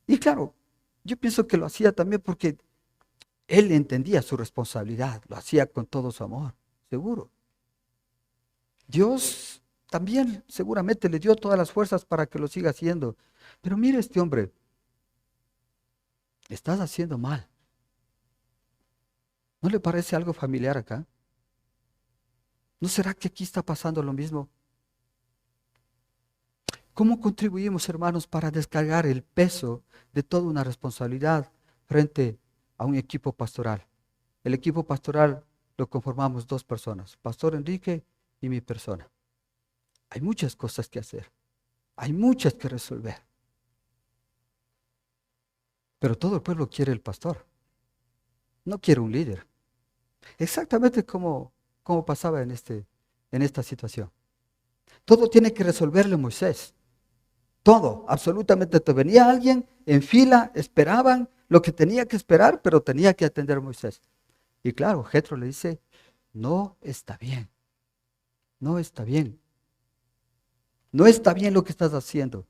Y claro, yo pienso que lo hacía también porque él entendía su responsabilidad, lo hacía con todo su amor, seguro. Dios también seguramente le dio todas las fuerzas para que lo siga haciendo. Pero mire este hombre, estás haciendo mal. ¿No le parece algo familiar acá? ¿No será que aquí está pasando lo mismo? ¿Cómo contribuimos, hermanos, para descargar el peso de toda una responsabilidad frente a un equipo pastoral? El equipo pastoral lo conformamos dos personas, Pastor Enrique y mi persona. Hay muchas cosas que hacer, hay muchas que resolver, pero todo el pueblo quiere el pastor, no quiere un líder. Exactamente como pasaba en esta situación. Todo tiene que resolverle Moisés. Todo, absolutamente todo. Venía alguien en fila, esperaban lo que tenía que esperar, pero tenía que atender a Moisés. Y claro, Jetro le dice, no está bien, no está bien, no está bien lo que estás haciendo.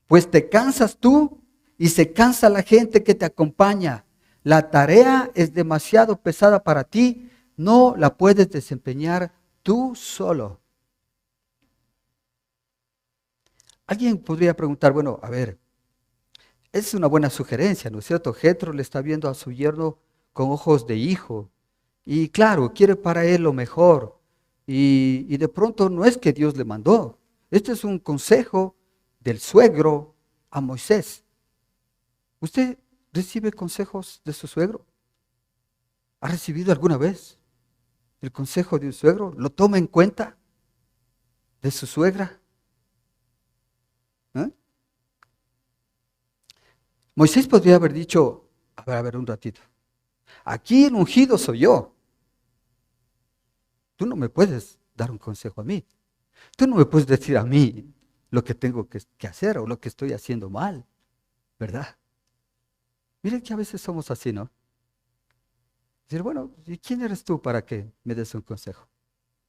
Pues te cansas tú y se cansa la gente que te acompaña. La tarea es demasiado pesada para ti, no la puedes desempeñar tú solo. Alguien podría preguntar, bueno, a ver, es una buena sugerencia, ¿no es cierto? Jetro le está viendo a su yerno con ojos de hijo y claro, quiere para él lo mejor y de pronto no es que Dios le mandó. Este es un consejo del suegro a Moisés. ¿Usted recibe consejos de su suegro? ¿Ha recibido alguna vez el consejo de un suegro? ¿Lo toma en cuenta de su suegra? ¿Eh? Moisés podría haber dicho, a ver un ratito, aquí el ungido soy yo. Tú no me puedes dar un consejo a mí. Tú no me puedes decir a mí lo que tengo que hacer o lo que estoy haciendo mal, ¿verdad? Miren que a veces somos así, ¿no? Decir, bueno, ¿y quién eres tú para que me des un consejo?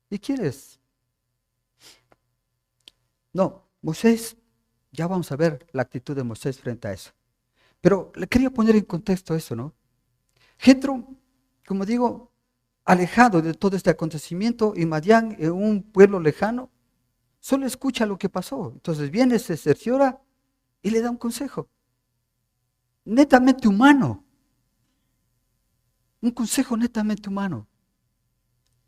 ¿Y quién es? No, Moisés, ya vamos a ver la actitud de Moisés frente a eso. Pero le quería poner en contexto eso, ¿no? Jetro, como digo, alejado de todo este acontecimiento, y Madián, en un pueblo lejano, solo escucha lo que pasó. Entonces viene, se cerciora y le da un consejo. Netamente humano. Un consejo netamente humano.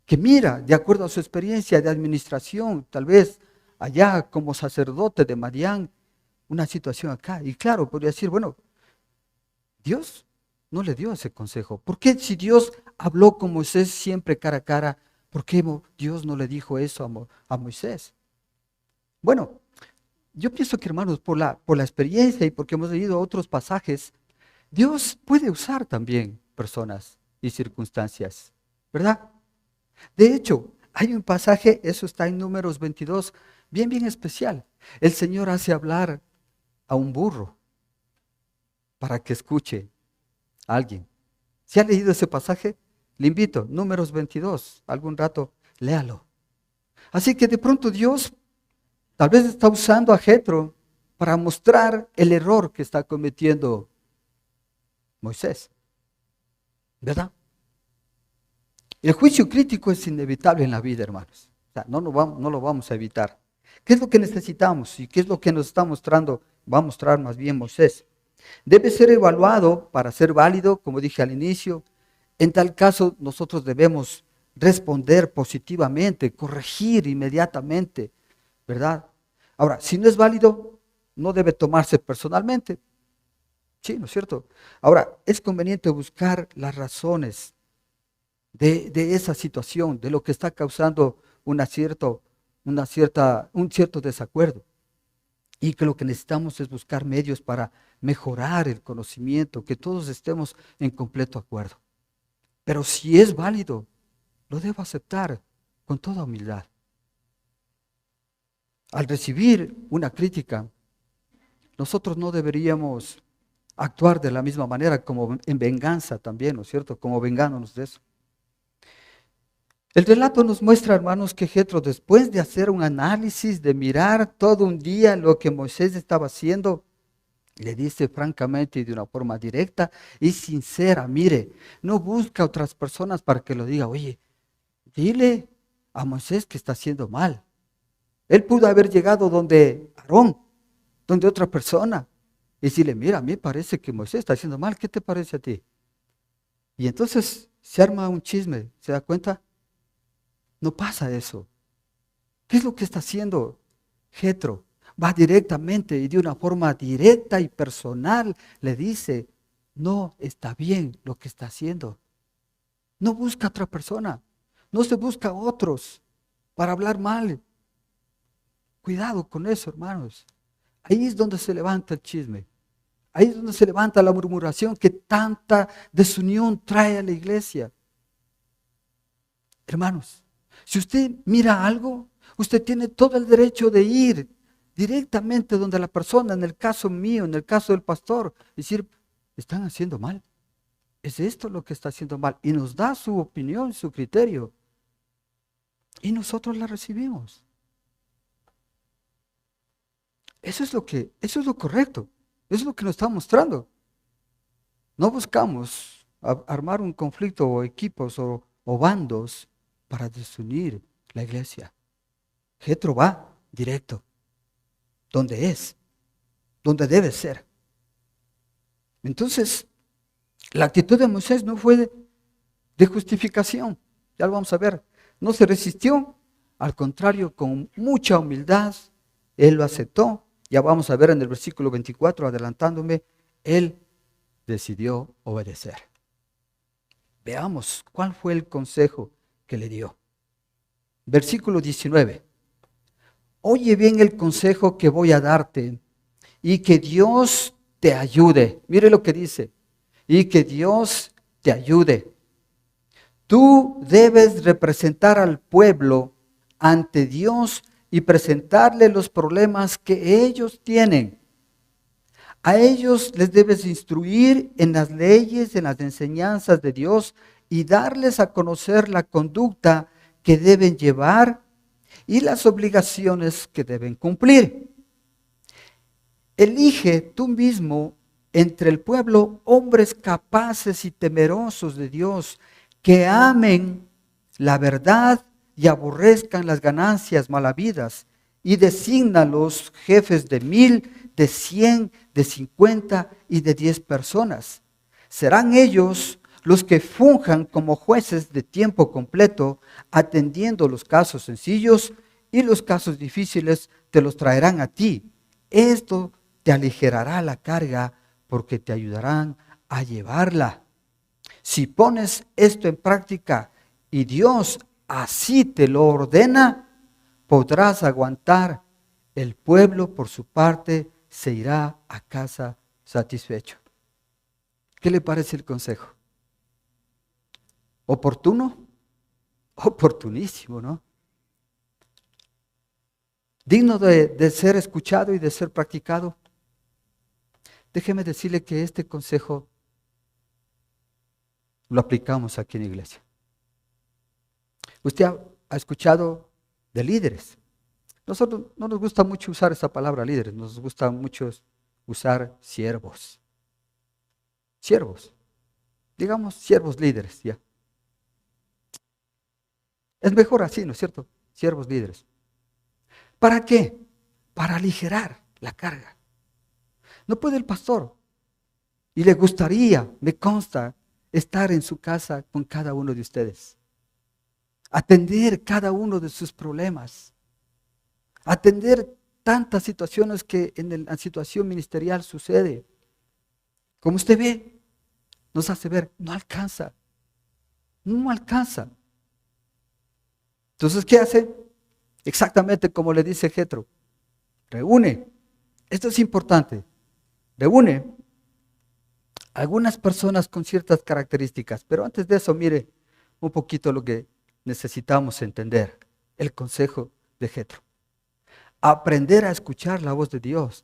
Que mira, de acuerdo a su experiencia de administración, tal vez allá como sacerdote de Madián, una situación acá. Y claro, podría decir, bueno, Dios no le dio ese consejo. ¿Por qué si Dios habló con Moisés siempre cara a cara, por qué Dios no le dijo eso a Moisés? Bueno, yo pienso que hermanos, por la experiencia y porque hemos leído otros pasajes, Dios puede usar también personas y circunstancias, ¿verdad? De hecho, hay un pasaje, eso está en Números 22, bien, bien especial. El Señor hace hablar a un burro para que escuche a alguien. ¿Se ha leído ese pasaje? Le invito, Números 22, algún rato, léalo. Así que de pronto Dios tal vez está usando a Jetro para mostrar el error que está cometiendo Moisés, ¿verdad? El juicio crítico es inevitable en la vida, hermanos. O sea, no lo vamos a evitar. ¿Qué es lo que necesitamos y qué es lo que nos está mostrando? Va a mostrar más bien Moisés. Debe ser evaluado para ser válido, como dije al inicio. En tal caso, nosotros debemos responder positivamente, corregir inmediatamente, ¿verdad? Ahora, si no es válido, no debe tomarse personalmente. Sí, ¿no es cierto? Ahora, es conveniente buscar las razones de esa situación, de lo que está causando un cierto desacuerdo. Y que lo que necesitamos es buscar medios para mejorar el conocimiento, que todos estemos en completo acuerdo. Pero si es válido, lo debo aceptar con toda humildad. Al recibir una crítica, nosotros no deberíamos actuar de la misma manera como en venganza también, ¿no es cierto? Como vengándonos de eso. El relato nos muestra, hermanos, que Jetro, después de hacer un análisis, de mirar todo un día lo que Moisés estaba haciendo, le dice francamente y de una forma directa y sincera, mire, no busca a otras personas para que lo diga, oye, dile a Moisés que está haciendo mal. Él pudo haber llegado donde Aarón, donde otra persona, y decirle, mira, a mí parece que Moisés está haciendo mal, ¿qué te parece a ti? Y entonces se arma un chisme, ¿se da cuenta? No pasa eso. ¿Qué es lo que está haciendo Jetro? Va directamente y de una forma directa y personal le dice, no está bien lo que está haciendo. No busca a otra persona, no se busca a otros para hablar mal. Cuidado con eso, hermanos. Ahí es donde se levanta el chisme. Ahí es donde se levanta la murmuración que tanta desunión trae a la iglesia. Hermanos, si usted mira algo, usted tiene todo el derecho de ir directamente donde la persona, en el caso mío, en el caso del pastor, decir, están haciendo mal. Es esto lo que está haciendo mal. Y nos da su opinión, su criterio. Y nosotros la recibimos. Eso es lo correcto. Eso es lo que nos está mostrando. No buscamos armar un conflicto o equipos o bandos para desunir la iglesia. Jetro va directo, donde es, donde debe ser. Entonces, la actitud de Moisés no fue de justificación, ya lo vamos a ver. No se resistió, al contrario, con mucha humildad, él lo aceptó. Ya vamos a ver en el versículo 24, adelantándome, él decidió obedecer. Veamos cuál fue el consejo que le dio. Versículo 19. Oye bien el consejo que voy a darte y que Dios te ayude. Mire lo que dice. Y que Dios te ayude. Tú debes representar al pueblo ante Dios y presentarle los problemas que ellos tienen. A ellos les debes instruir en las leyes, en las enseñanzas de Dios y darles a conocer la conducta que deben llevar y las obligaciones que deben cumplir. Elige tú mismo entre el pueblo hombres capaces y temerosos de Dios, que amen la verdad y aborrezcan las ganancias malavidas, y desígnalos jefes de 1000, de 100, de 50 y de 10 personas. Serán ellos los que funjan como jueces de tiempo completo, atendiendo los casos sencillos, y los casos difíciles te los traerán a ti. Esto te aligerará la carga porque te ayudarán a llevarla. Si pones esto en práctica y Dios así te lo ordena, podrás aguantar. El pueblo, por su parte, se irá a casa satisfecho. ¿Qué le parece el consejo? ¿Oportuno? Oportunísimo, ¿no? Digno de ser escuchado y de ser practicado. Déjeme decirle que este consejo lo aplicamos aquí en la iglesia. Usted ha escuchado de líderes. Nosotros no nos gusta mucho usar esa palabra líderes, nos gusta mucho usar siervos. Siervos. Digamos siervos líderes, ya. Es mejor así, ¿no es cierto? Siervos líderes. ¿Para qué? Para aligerar la carga. No puede el pastor, y le gustaría, me consta, estar en su casa con cada uno de ustedes. Atender cada uno de sus problemas. Atender tantas situaciones que en la situación ministerial sucede. Como usted ve, nos hace ver, no alcanza. No alcanza. Entonces, ¿qué hace? Exactamente como le dice Jetro. Reúne. Esto es importante. Reúne algunas personas con ciertas características. Pero antes de eso, mire un poquito lo que necesitamos entender. El consejo de Jetro. Aprender a escuchar la voz de Dios.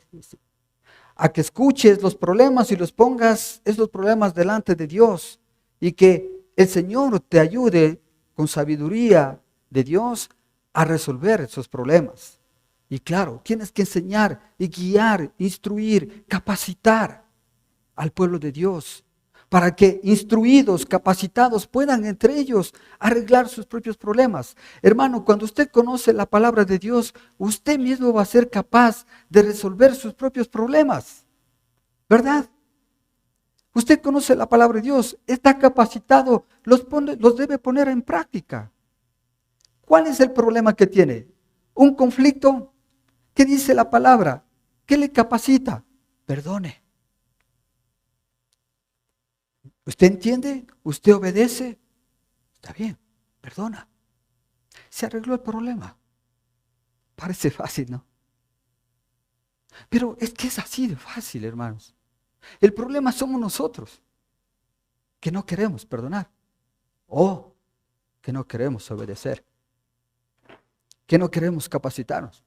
A que escuches los problemas y los pongas esos problemas delante de Dios. Y que el Señor te ayude con sabiduría de Dios a resolver esos problemas. Y claro, tienes que enseñar y guiar, instruir, capacitar al pueblo de Dios para que instruidos, capacitados puedan entre ellos arreglar sus propios problemas. Hermano, cuando usted conoce la palabra de Dios, usted mismo va a ser capaz de resolver sus propios problemas, ¿verdad? Usted conoce la palabra de Dios, está capacitado, los debe poner en práctica. ¿Cuál es el problema que tiene? ¿Un conflicto? ¿Qué dice la palabra? ¿Qué le capacita? Perdone. ¿Usted entiende? ¿Usted obedece? Está bien, perdona. Se arregló el problema. Parece fácil, ¿no? Pero es que es así de fácil, hermanos. El problema somos nosotros, que no queremos perdonar o que no queremos obedecer, que no queremos capacitarnos,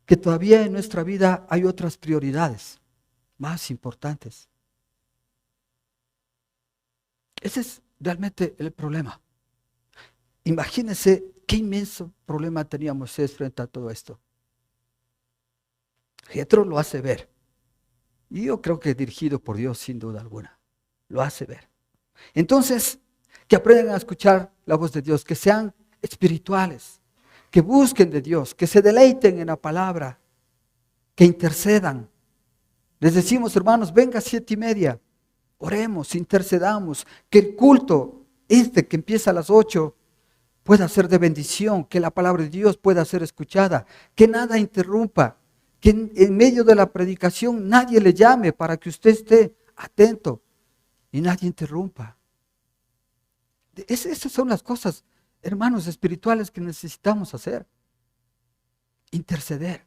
que todavía en nuestra vida hay otras prioridades más importantes. Ese es realmente el problema. Imagínense qué inmenso problema tenía Moisés frente a todo esto. Jetro lo hace ver. Y yo creo que dirigido por Dios sin duda alguna. Lo hace ver. Entonces, que aprendan a escuchar la voz de Dios, que sean espirituales, que busquen de Dios, que se deleiten en la palabra, que intercedan. Les decimos, hermanos, venga a 7:30, oremos, intercedamos, que el culto que empieza a las 8 pueda ser de bendición, que la palabra de Dios pueda ser escuchada, que nada interrumpa, que en medio de la predicación nadie le llame para que usted esté atento y nadie interrumpa. Esas son las cosas, hermanos, espirituales que necesitamos hacer. Interceder.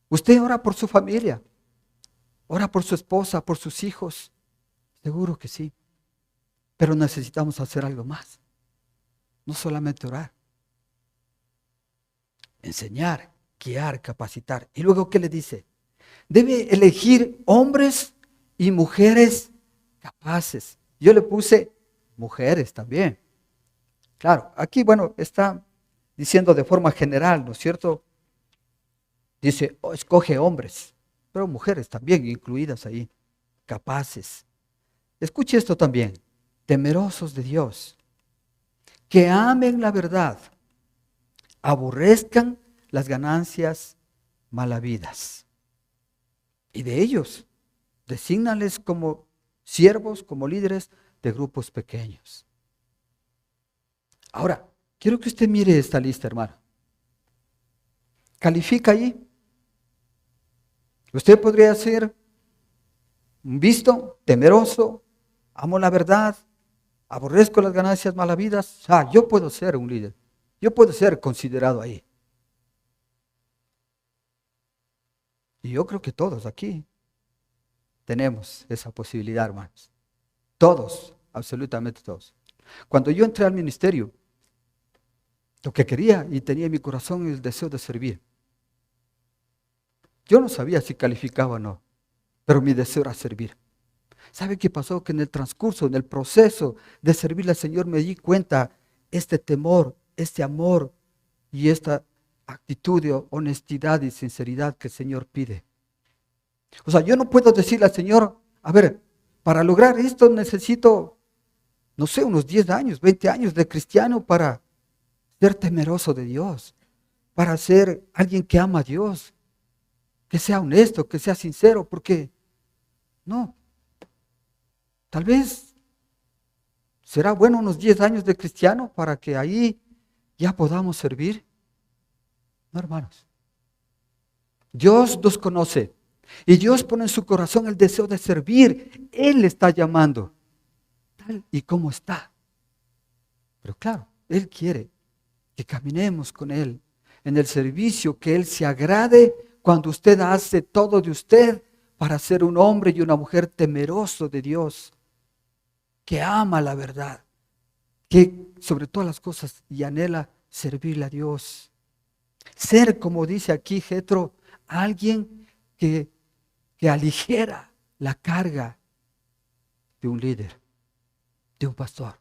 Usted ora por su familia, ora por su esposa, por sus hijos. Seguro que sí. Pero necesitamos hacer algo más. No solamente orar. Enseñar, guiar, capacitar. Y luego, ¿qué le dice? Debe elegir hombres y mujeres capaces. Yo le puse mujeres también. Claro, aquí, bueno, está diciendo de forma general, ¿no es cierto? Dice, escoge hombres, pero mujeres también incluidas ahí, capaces. Escuche esto también, temerosos de Dios, que amen la verdad, aborrezcan las ganancias malavidas. Y de ellos, desígnales como siervos, como líderes de grupos pequeños. Ahora, quiero que usted mire esta lista, hermano. Califica ahí. Usted podría ser un visto, temeroso, amo la verdad, aborrezco las ganancias malavidas. Yo puedo ser un líder. Yo puedo ser considerado ahí. Y yo creo que todos aquí tenemos esa posibilidad, hermanos. Todos, absolutamente todos. Cuando yo entré al ministerio, lo que quería y tenía en mi corazón el deseo de servir. Yo no sabía si calificaba o no, pero mi deseo era servir. ¿Sabe qué pasó? Que en el transcurso, en el proceso de servirle al Señor me di cuenta este temor, este amor y esta actitud de honestidad y sinceridad que el Señor pide. O sea, yo no puedo decirle al Señor, a ver, para lograr esto necesito, no sé, unos 10 años, 20 años de cristiano para ser temeroso de Dios, para ser alguien que ama a Dios, que sea honesto, que sea sincero, porque no, tal vez será bueno unos 10 años de cristiano para que ahí ya podamos servir. No, hermanos. Dios nos conoce y Dios pone en su corazón el deseo de servir. Él le está llamando, tal y como está. Pero claro, Él quiere que caminemos con Él en el servicio, que Él se agrade cuando usted hace todo de usted para ser un hombre y una mujer temeroso de Dios, que ama la verdad, que sobre todas las cosas y anhela servirle a Dios. Ser, como dice aquí Jetro, alguien que aligera la carga de un líder, de un pastor.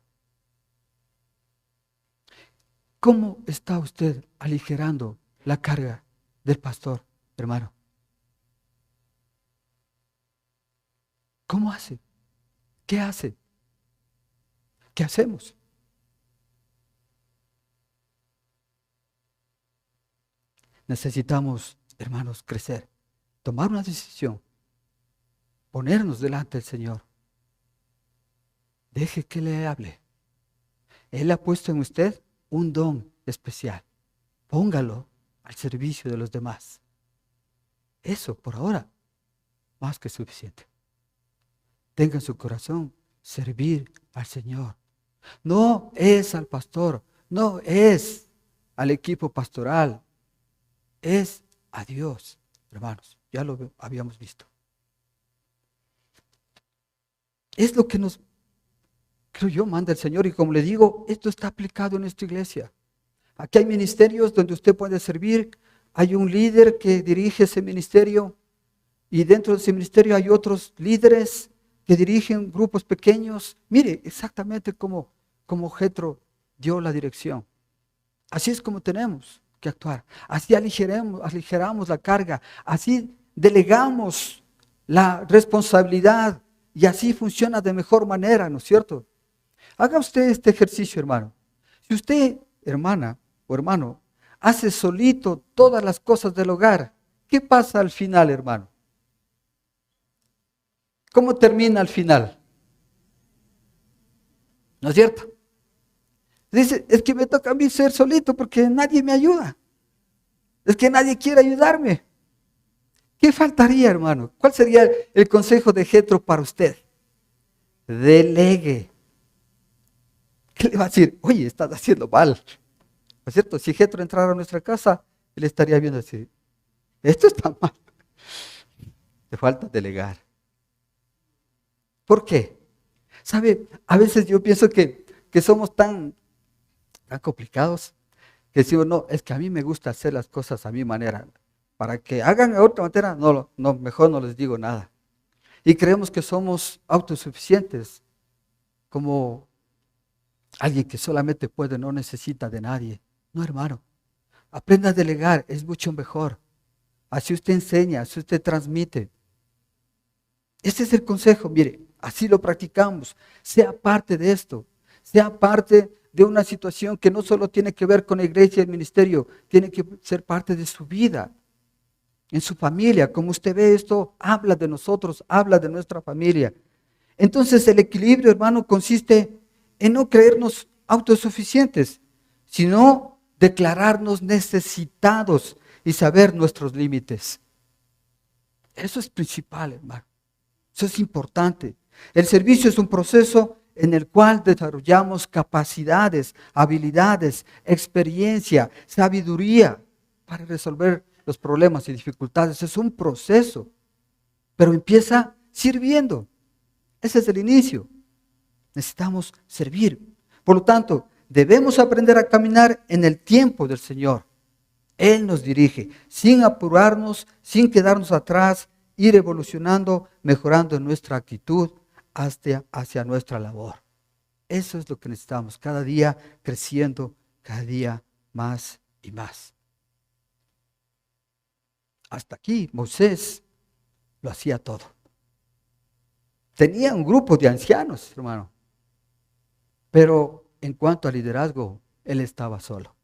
¿Cómo está usted aligerando la carga del pastor, hermano? ¿Cómo hace? ¿Qué hace? ¿Qué hacemos? Necesitamos, hermanos, crecer, tomar una decisión, ponernos delante del Señor. Deje que le hable. Él ha puesto en usted un don especial. Póngalo al servicio de los demás. Eso, por ahora, más que suficiente. Tenga en su corazón servir al Señor. No es al pastor, no es al equipo pastoral, es a Dios, hermanos. Ya lo habíamos visto. Es lo que nos, creo yo, manda el Señor. Y como le digo, esto está aplicado en esta iglesia. Aquí hay ministerios donde usted puede servir. Hay un líder que dirige ese ministerio. Y dentro de ese ministerio hay otros líderes que dirigen grupos pequeños. Mire, exactamente como Jethro dio la dirección. Así es como tenemos que actuar. Así aligeramos la carga. Así delegamos la responsabilidad. Y así funciona de mejor manera, ¿no es cierto? Haga usted este ejercicio, hermano. Si usted, hermana o hermano, hace solito todas las cosas del hogar, ¿qué pasa al final, hermano? ¿Cómo termina al final? ¿No es cierto? Dice, es que me toca a mí ser solito porque nadie me ayuda. Es que nadie quiere ayudarme. ¿Qué faltaría, hermano? ¿Cuál sería el consejo de Jethro para usted? Delegue. ¿Qué le va a decir? Oye, estás haciendo mal. ¿No es cierto? Si Jethro entrara a nuestra casa, él estaría viendo así. Esto está mal. Te falta delegar. ¿Por qué? ¿Sabe? A veces yo pienso que somos tan complicados que decimos, no, es que a mí me gusta hacer las cosas a mi manera. Para que hagan de otra manera, no, mejor no les digo nada. Y creemos que somos autosuficientes, como alguien que solamente puede, no necesita de nadie. No, hermano, aprenda a delegar, es mucho mejor. Así usted enseña, así usted transmite. Este es el consejo, mire, así lo practicamos. Sea parte de esto, sea parte de una situación que no solo tiene que ver con la iglesia y el ministerio, tiene que ser parte de su vida, en su familia. Como usted ve esto, habla de nosotros, habla de nuestra familia. Entonces el equilibrio, hermano, consiste en no creernos autosuficientes, sino declararnos necesitados y saber nuestros límites. Eso es principal, hermano. Eso es importante. El servicio es un proceso en el cual desarrollamos capacidades, habilidades, experiencia, sabiduría para resolver los problemas y dificultades. Es un proceso, pero empieza sirviendo. Ese es el inicio. Necesitamos servir. Por lo tanto, debemos aprender a caminar en el tiempo del Señor. Él nos dirige, sin apurarnos, sin quedarnos atrás, ir evolucionando, mejorando nuestra actitud hacia nuestra labor. Eso es lo que necesitamos, cada día creciendo, cada día más y más. Hasta aquí Moisés lo hacía todo. Tenía un grupo de ancianos, hermano, pero en cuanto a liderazgo, él estaba solo.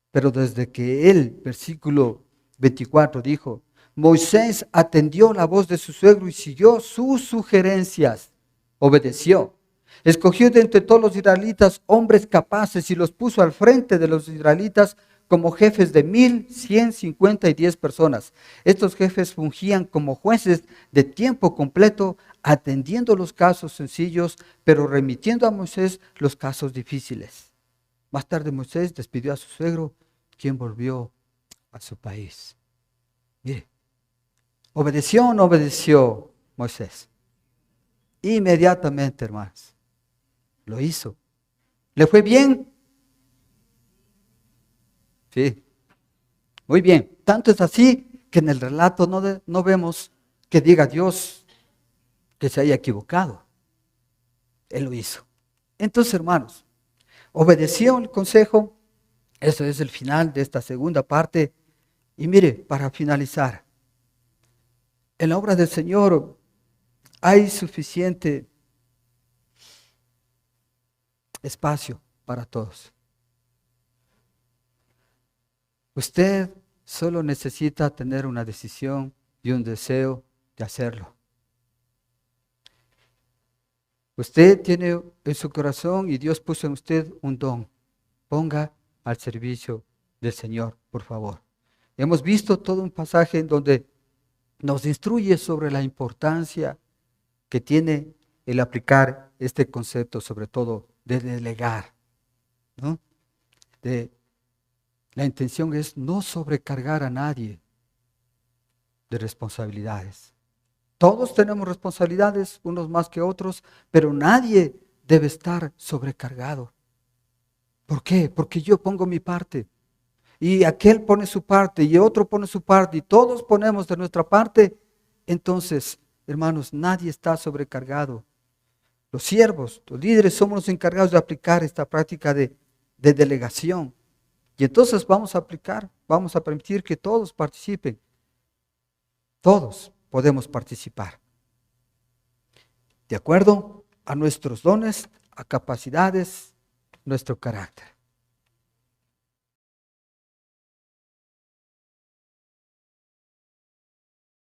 Pero desde que él, versículo 24, dijo, Moisés atendió la voz de su suegro y siguió sus sugerencias, obedeció. Escogió de entre todos los israelitas hombres capaces y los puso al frente de los israelitas como jefes de 1,150 personas. Estos jefes fungían como jueces de tiempo completo, atendiendo los casos sencillos, pero remitiendo a Moisés los casos difíciles. Más tarde Moisés despidió a su suegro, quien volvió a su país. Mire, ¿obedeció o no obedeció Moisés? Inmediatamente, hermanos, lo hizo. ¿Le fue bien? Sí, muy bien. Tanto es así que en el relato no vemos que diga Dios que se haya equivocado. Él lo hizo. Entonces, hermanos, Obedeció el consejo. Eso es el final de esta segunda parte. Y mire, para finalizar, en la obra del Señor hay suficiente espacio para todos. Usted solo necesita tener una decisión y un deseo de hacerlo. Usted tiene en su corazón y Dios puso en usted un don. Ponga al servicio del Señor, por favor. Hemos visto todo un pasaje en donde nos instruye sobre la importancia que tiene el aplicar este concepto, sobre todo de delegar, ¿no? La intención es no sobrecargar a nadie de responsabilidades. Todos tenemos responsabilidades, unos más que otros, pero nadie debe estar sobrecargado. ¿Por qué? Porque yo pongo mi parte, y aquel pone su parte, y otro pone su parte, y todos ponemos de nuestra parte. Entonces, hermanos, nadie está sobrecargado. Los siervos, los líderes, somos los encargados de aplicar esta práctica de delegación. Y entonces vamos a aplicar, vamos a permitir que todos participen. Todos podemos participar. De acuerdo a nuestros dones, a capacidades, nuestro carácter.